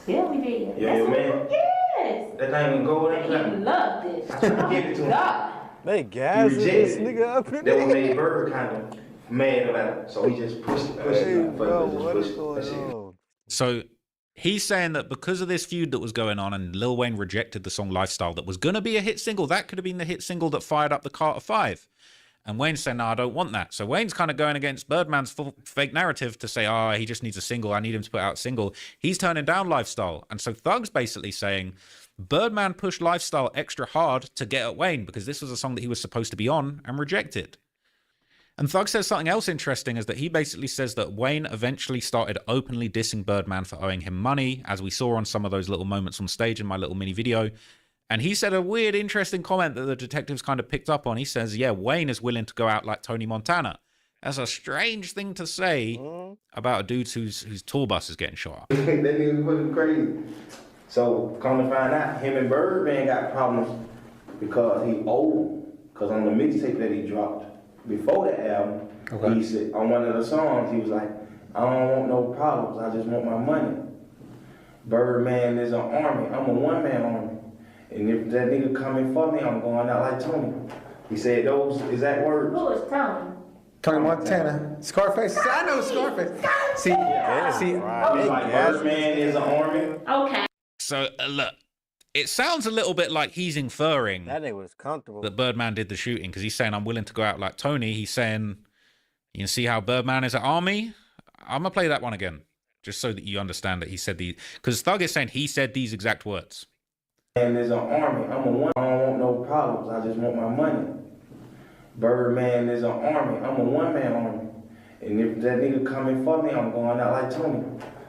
Yeah, we did. Yeah, man. Yeah. Yes. That thing would go in there. He loved it. I tried to give it to him. God. They gassed this nigga up in That there. what made Bird kind of mad about it. So he just pushed it. Hey, Like, bro, just what pushed is it. going That's it. on? So he's saying that because of this feud that was going on and Lil Wayne rejected the song Lifestyle that was going to be a hit single, that could have been the hit single that fired up the Carter 5. And Wayne's saying, no, I don't want that. So Wayne's kind of going against Birdman's fake narrative to say, oh, he just needs a single. I need him to put out a single. He's turning down Lifestyle. And so Thug's basically saying, Birdman pushed Lifestyle extra hard to get at Wayne because this was a song that he was supposed to be on and rejected. And Thug says something else interesting is that he basically says that Wayne eventually started openly dissing Birdman for owing him money, as we saw on some of those little moments on stage in my little mini video. And he said a weird, interesting comment that the detectives kind of picked up on. He says, yeah, Wayne is willing to go out like Tony Montana. That's a strange thing to say about a dude whose tour bus is getting shot up. That nigga was fucking crazy. So, come to find out, him and Birdman got problems because he old. Because on the mixtape that he dropped before the album, he said, on one of the songs, he was like, I don't want no problems, I just want my money. Birdman is an army, I'm a one-man army. And if that nigga coming for me, I'm going out like Tony. He said those exact words. Who is Tony? Tony Montana. Scarface. I know Scarface. See, He was like, Birdman is an army. Okay. So, look, it sounds a little bit like he's inferring That nigga was comfortable. that Birdman did the shooting because he's saying, I'm willing to go out like Tony. He's saying, you can see how Birdman is an army? I'm going to play that one again, just so that you understand that he said these. Because Thug is saying he said these exact words. And there's an army, I'm a one, I don't want no problems, I just want my money. Birdman is an army, I'm a one-man army. And if that nigga coming for me, I'm going out like Tony.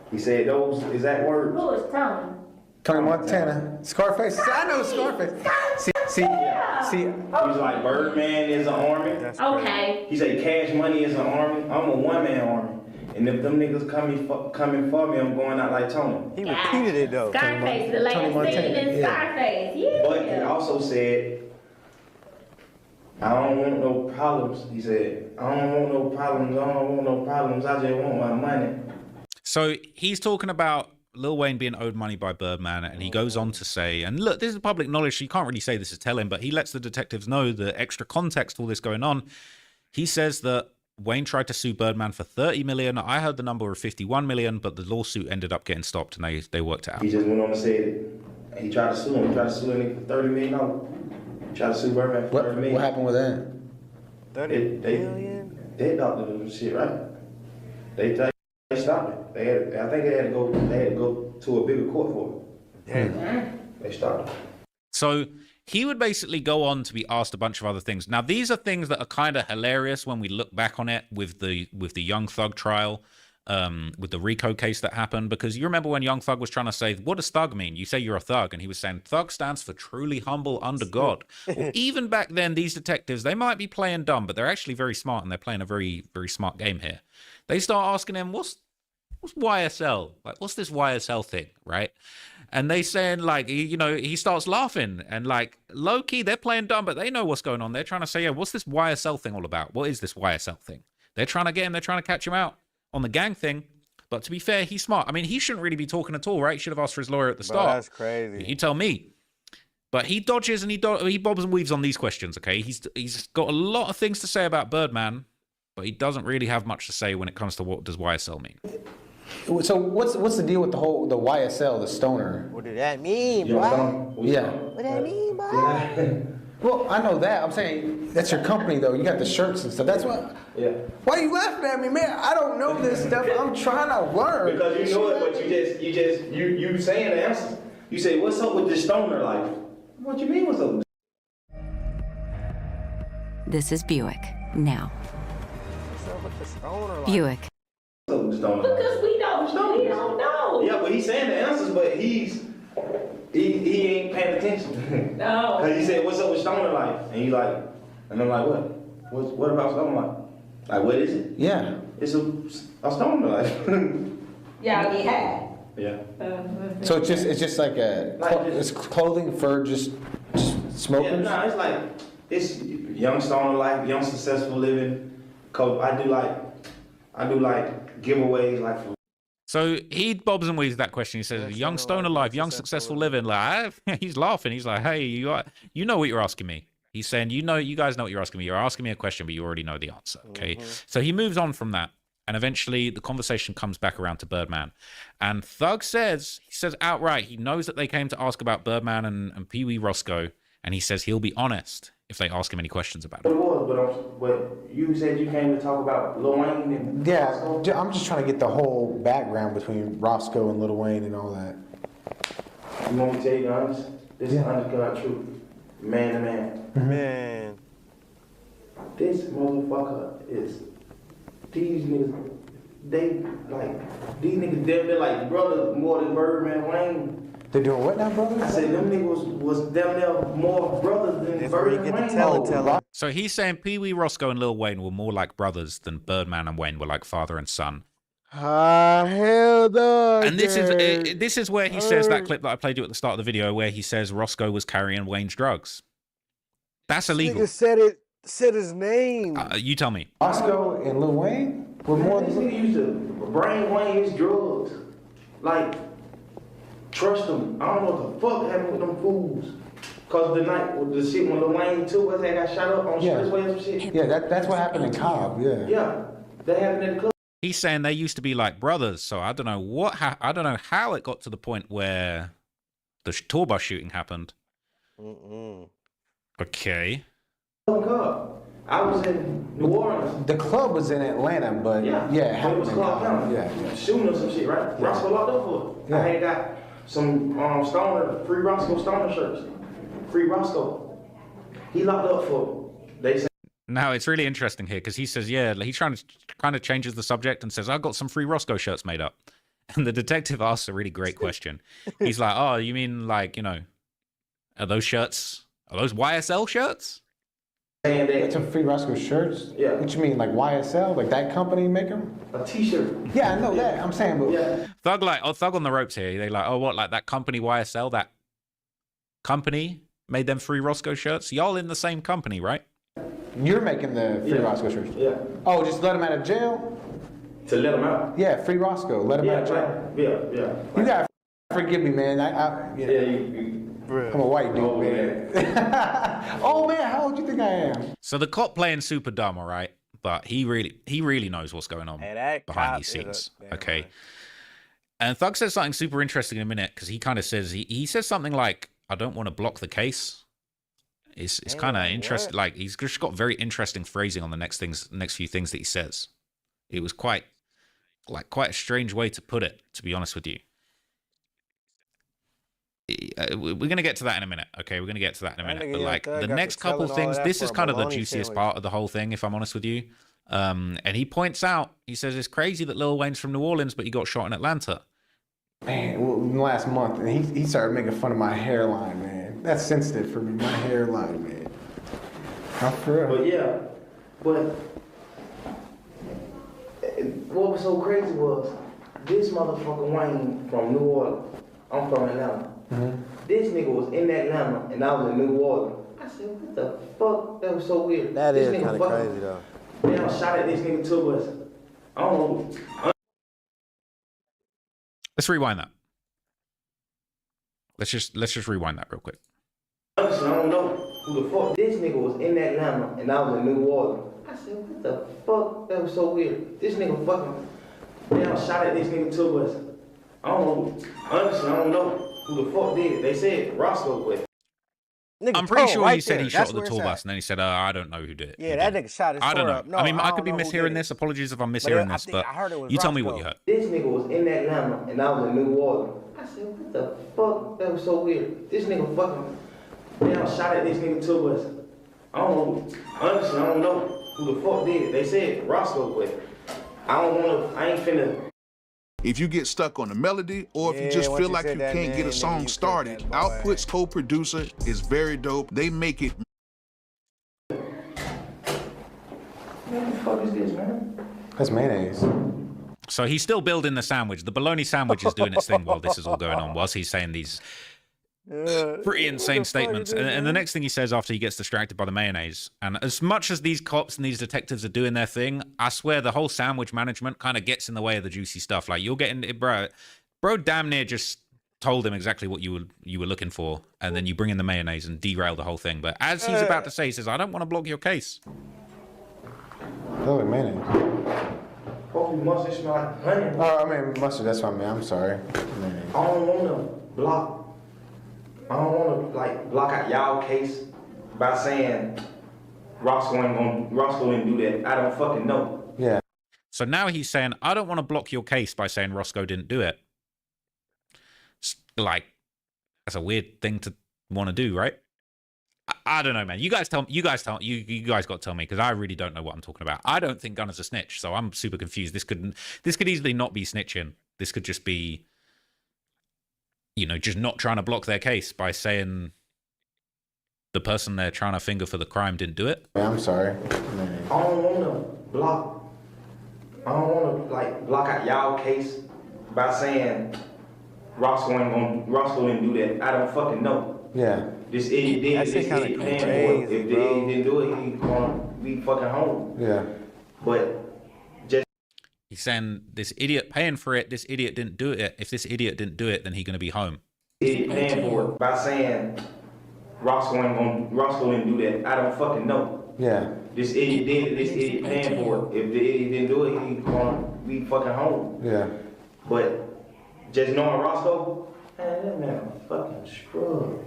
He said those exact words. Who is Tony? Tony Montana. Scarface. I know Scarface. See. He was like, Birdman is an army. Okay. He said Cash Money is an army, I'm a one-man army. And if them niggas coming for me, I'm going out like Tony. He repeated it though. Scarface, the last scene in Scarface. Yeah. But he also said, I don't want no problems. He said, I don't want no problems, I just want my money. So he's talking about Lil Wayne being owed money by Birdman, and he goes on to say, and look, this is public knowledge, so you can't really say this is telling, but he lets the detectives know the extra context to all this going on. He says that Wayne tried to sue Birdman for $30 million. I heard the number of $51 million, but the lawsuit ended up getting stopped and they worked it out. He just went on and said it. He tried to sue him. He tried to sue him for $30 million. He tried to sue Birdman for $30 million. What happened with that? $30 million? They doctored him shit, right? They stopped it. I think they had to go to a bigger court for it. Damn. They stopped it. So he would basically go on to be asked a bunch of other things. Now, these are things that are kind of hilarious when we look back on it with the Young Thug trial, with the RICO case that happened. Because you remember when Young Thug was trying to say, what does thug mean? You say you're a thug. And he was saying, thug stands for truly humble under God. Well, even back then, these detectives, they might be playing dumb, but they're actually very smart, and they're playing a very, very smart game here. They start asking him, what's YSL? Like, what's this YSL thing, right? And they saying, like, he starts laughing, and like, low key, they're playing dumb, but they know what's going on. They're trying to say, yeah, what's this YSL thing all about? What is this YSL thing? They're trying to get him, they're trying to catch him out on the gang thing. But to be fair, he's smart. I mean, he shouldn't really be talking at all, right? He should have asked for his lawyer at the start. That's crazy. You tell me. But he dodges and he bobs and weaves on these questions, okay? He's got a lot of things to say about Birdman, but he doesn't really have much to say when it comes to what does YSL mean. So what's the deal with the YSL, the stoner? What did that mean, bro? Yeah. What that mean, bro? Well, I know that. I'm saying that's your company, though. You got the shirts and stuff. That's what. Yeah. Why are you laughing at me, man? I don't know this stuff. I'm trying to learn. Because you know it, but you saying the answer. You say, what's up with this stoner life? What you mean, what's up with This is Buick. Now. What's up with the stoner life? Buick. Because we don't know. Yeah, but he's saying the answers, but he ain't paying attention. No. Cause he said, what's up with stoner life? And he's like, and I'm like, what about stoner life? Like, what is it? Yeah. It's a stoner life. Y'all get high. Yeah. So it's just like it's clothing for just smokers? Yeah, no, it's like, it's young stoner life, young successful living. Cause I do like giveaways, like for So he bobs and weaves that question. He says, young stoner life, young successful living. Like, he's laughing. He's like, hey, you know what you're asking me. He's saying, you guys know what you're asking me. You're asking me a question, but you already know the answer. Okay. So he moves on from that. And eventually the conversation comes back around to Birdman. And Thug says outright, he knows that they came to ask about Birdman and Pee Wee Roscoe. And he says he'll be honest if they ask him any questions about it. It was, but you said you came to talk about Lil Wayne and Yeah, I'm just trying to get the whole background between Roscoe and Lil Wayne and all that. You want me to tell you the honest? This is undercut truth. Man to man. Man. This motherfucker is, these niggas, they're like brothers more than Birdman and Wayne. They're doing what now, brother? I said them niggas was damn near more brothers than Birdman and Wayne. So he's saying Pee Wee Roscoe and Lil Wayne were more like brothers than Birdman and Wayne were like father and son. Hell no. And this is where he says that clip that I played you at the start of the video where he says Roscoe was carrying Wayne's drugs. That's illegal. Nigga said his name. You tell me. Roscoe and Lil Wayne were more This nigga used to bring Wayne his drugs. Like, trust them. I don't know what the fuck happened with them fools. Cause the night with the shit when Lil Wayne too was that got shot up on Expressway or some shit. Yeah, that's what happened in Cobb. Yeah. Yeah, that happened in the club. He's saying they used to be like brothers, so I don't know I don't know how it got to the point where the tour bus shooting happened. Okay. I was in New Orleans. The club was in Atlanta, but it was Clark County. Yeah. Shooting or some shit, right? Yeah. Roscoe locked up for it. I had got some free Roscoe Stoner shirts. Free Roscoe. He locked up for it. They said. Now, it's really interesting here because he says, he's trying to kind of changes the subject and says, I got some free Roscoe shirts made up. And the detective asks a really great question. He's like, oh, you mean like, are those shirts, are those YSL shirts? It's some free Roscoe shirts? Yeah. What you mean, like YSL? Like that company make them? A t-shirt. Yeah, I know that. I'm saying, but... Thug on the ropes here. They like, oh, what, like that company YSL, that company made them free Roscoe shirts? Y'all in the same company, right? You're making the free Roscoe shirts? Yeah. Oh, just let him out of jail? To let him out? Yeah, free Roscoe. Let him out of jail. Yeah. You gotta forgive me, man. I'm a white dude, man. Oh, man, how old do you think I am? So the cop playing super dumb, all right? But he really knows what's going on behind these scenes, okay? And Thug says something super interesting in a minute because he kind of says, he says something like, I don't want to block the case. It's kind of interesting. Like, he's just got very interesting phrasing on the next few things that he says. It was quite a strange way to put it, to be honest with you. We're going to get to that in a minute, okay? We're going to get to that in a minute. But like the next couple things, this is kind of the juiciest part of the whole thing, if I'm honest with you. And he points out, he says it's crazy that Lil Wayne's from New Orleans, but he got shot in Atlanta. Man, last month, and he started making fun of my hairline, man. That's sensitive for me, my hairline, man. Not for real. But what was so crazy was this motherfucker Wayne from New Orleans. I'm from Atlanta. This nigga was in Atlanta and I was in New Orleans. I said, what the fuck? That was so weird. That this is kind of crazy though. Damn, shot at this nigga tour bus. I don't know. Let's rewind that. Let's just rewind that real quick. Honestly, I don't know who the fuck. This nigga was in Atlanta and I was in New Orleans. I said, what the fuck? That was so weird. This nigga fucking damn shot at this nigga tour bus. I don't know. Honestly, I don't know who the fuck did it. They said Roscoe, but I'm pretty sure he said he shot the tour bus, and then he said, I don't know who did it. Yeah, that nigga shot his I don't know. up. No, I mean, I could be don't know who mishearing did this. Apologies if I'm mishearing this, but you tell me what you heard. This nigga was in Atlanta and I was in New Orleans. I said, what the fuck? That was so weird. This nigga fucking damn shot at this nigga tour bus. I don't know. Honestly, I don't know who the fuck did it. They said Roscoe, but I ain't finna. If you get stuck on the melody or if you just feel like you can't get a song started, Output's co-producer is very dope. They make it. What the fuck is this, man? That's mayonnaise. So he's still building the sandwich. The bologna sandwich is doing its thing while this is all going on, whilst he's saying these Pretty insane statements. And the next thing he says after he gets distracted by the mayonnaise, and as much as these cops and these detectives are doing their thing, I swear the whole sandwich management kind of gets in the way of the juicy stuff. Like, you're getting it, bro damn near just told him exactly what you were looking for, and then you bring in the mayonnaise and derail the whole thing. But as he's about to say, he says, I don't want to block your case. Oh, mayonnaise. Hopefully mustard smell like honey. Oh, I mean mustard, that's what I mean. I'm sorry. Mayonnaise. I don't want to block. I don't want to like block out y'all case by saying Roscoe didn't do that. I don't fucking know. Yeah. So now he's saying, I don't want to block your case by saying Roscoe didn't do it. Like, that's a weird thing to want to do, right? I don't know, man. You guys got to tell me, because I really don't know what I'm talking about. I don't think Gunner's a snitch, so I'm super confused. This could easily not be snitching. This could just be, you know, just not trying to block their case by saying the person they're trying to finger for the crime didn't do it. Yeah, I'm sorry. I don't want to block. I don't want to like block out y'all case by saying Roscoe didn't do that. I don't fucking know. Yeah. This idiot did. This idiot paying for it. If the idiot didn't do it, he gonna be fucking home. Yeah. But just he's saying this idiot paying for it. This idiot didn't do it. If this idiot didn't do it, then he's gonna be home. Idiot paying for it by saying Roscoe didn't do that. I don't fucking know. Yeah. This idiot did. This idiot paying for it. If the idiot didn't do it, he gonna be fucking home. Yeah. But just knowing Roscoe, man, that man a fucking scrub.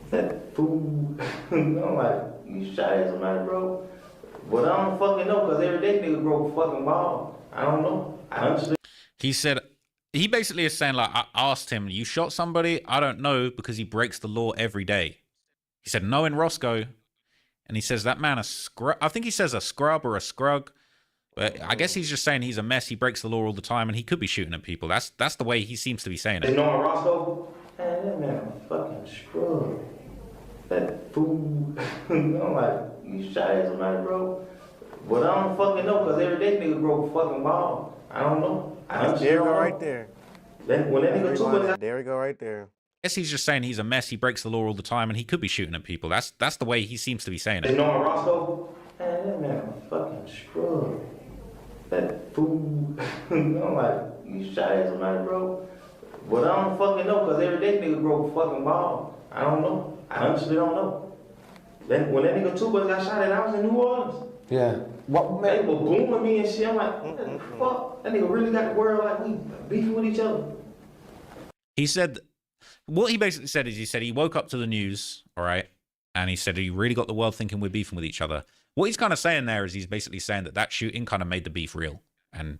That fool. I'm like, you shot at somebody, bro? But I don't fucking know, because every day nigga broke a fucking ball. I don't know. I understand. He basically is saying, like, I asked him, you shot somebody? I don't know, because he breaks the law every day. He said, knowing Roscoe, and he says that man a scrub. I think he says a scrub or a scrug. But I guess he's just saying he's a mess. He breaks the law all the time, and he could be shooting at people. That's the way he seems to be saying it. Just knowing Roscoe, man, that man a fucking scrub. That fool. I'm like, you shot at somebody, bro? But I don't fucking know, because every day nigga broke a fucking ball. I don't know. There we go right there. When that nigga took it, there we go right there. I guess he's just saying he's a mess. He breaks the law all the time, and he could be shooting at people. That's the way he seems to be saying it. just knowing Roscoe, man, that man a fucking scrub. That fool. I'm like, you shot at somebody, bro? But I don't fucking know, because every day nigga broke a fucking ball. I don't know. I honestly don't know. When that nigga Tupac got shot at, I was in New Orleans. Yeah. What, man? They were booming me and shit. I'm like, what the fuck? That nigga really got the world like we beefing with each other. He said, what he basically said is, he said he woke up to the news, all right, and he said he really got the world thinking we're beefing with each other. What he's kind of saying there is he's basically saying that shooting kind of made the beef real. And,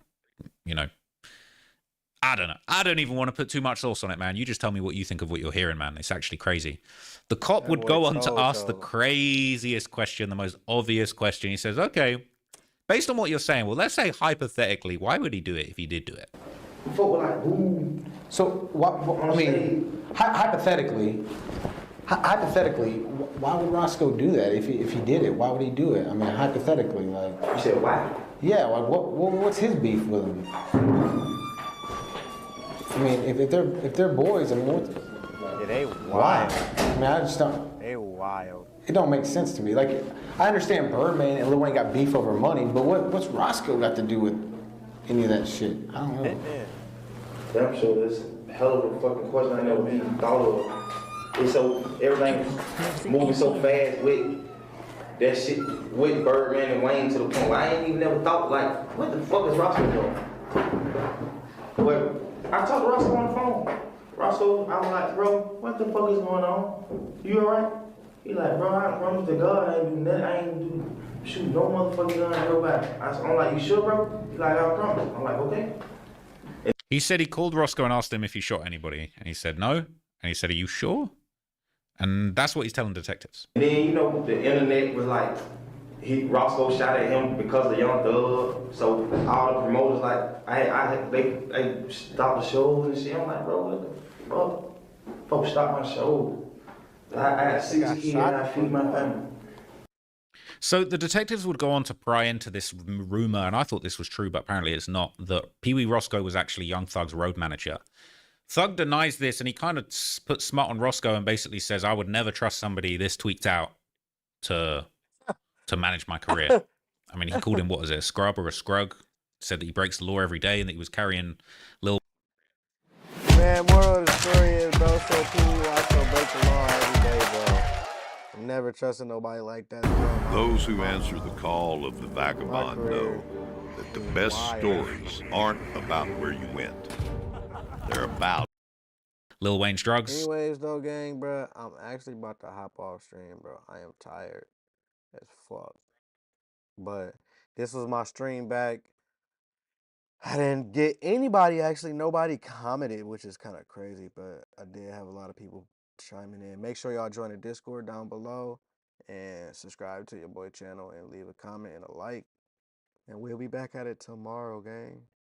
you know, I don't know. I don't even want to put too much sauce on it, man. You just tell me what you think of what you're hearing, man. It's actually crazy. The cop would go on to ask the craziest question, the most obvious question. He says, okay, based on what you're saying, well, let's say hypothetically, why would he do it if he did do it? So, I mean, hypothetically, why would Roscoe do that? If he did it, why would he do it? I mean, hypothetically, like. You said why? Yeah, like what's his beef with him? I mean, if they're boys and more. Yeah, they Why? I mean, I just don't. They wild. It don't make sense to me. Like, I understand Birdman and Lil Wayne got beef over money, but what's Roscoe got to do with any of that shit? I don't know. Damn sure that's a hell of a fucking question I never even thought of. It's so everything moving so fast with that shit with Birdman and Wayne to the point where I ain't even never thought like, what the fuck is Roscoe doing? But I talked to Roscoe on the phone. Roscoe, I was like, bro, what the fuck is going on? You alright? He like, bro, I promise to God I ain't do nothing. I ain't shoot no motherfucking gun at nobody. I'm like, you sure, bro? He like, I promise. I'm like, okay. He said he called Roscoe and asked him if he shot anybody. And he said no. And he said, are you sure? And that's what he's telling detectives. And then, you know, the internet was like, Roscoe shot at him because of Young Thug. So all the promoters like, they stopped the shows and shit. I'm like, bro, what the fuck? Folks stopped my show. I got 6 kids and I feed my family. So the detectives would go on to pry into this rumor, and I thought this was true, but apparently it's not, that Pee Wee Roscoe was actually Young Thug's road manager. Thug denies this, and he kind of puts smut on Roscoe and basically says, "I would never trust somebody this tweaked out to manage my career." I mean, he called him, what is it, a scrub or a scrug? Said that he breaks the law every day and that he was carrying Lil. Man, moral of the story is, bro, so cool. I still break the law every day, bro. I'm never trusting nobody like that. Bro. Those who answer the call of the vagabond know that the best stories aren't about where you went. They're about Lil Wayne's drugs. Anyways, though, gang, bro, I'm actually about to hop off stream, bro. I am tired as fuck. But this was my stream back. I didn't get anybody, actually, nobody commented, which is kind of crazy, but I did have a lot of people chiming in. Make sure y'all join the Discord down below and subscribe to your boy channel and leave a comment and a like. And we'll be back at it tomorrow, gang.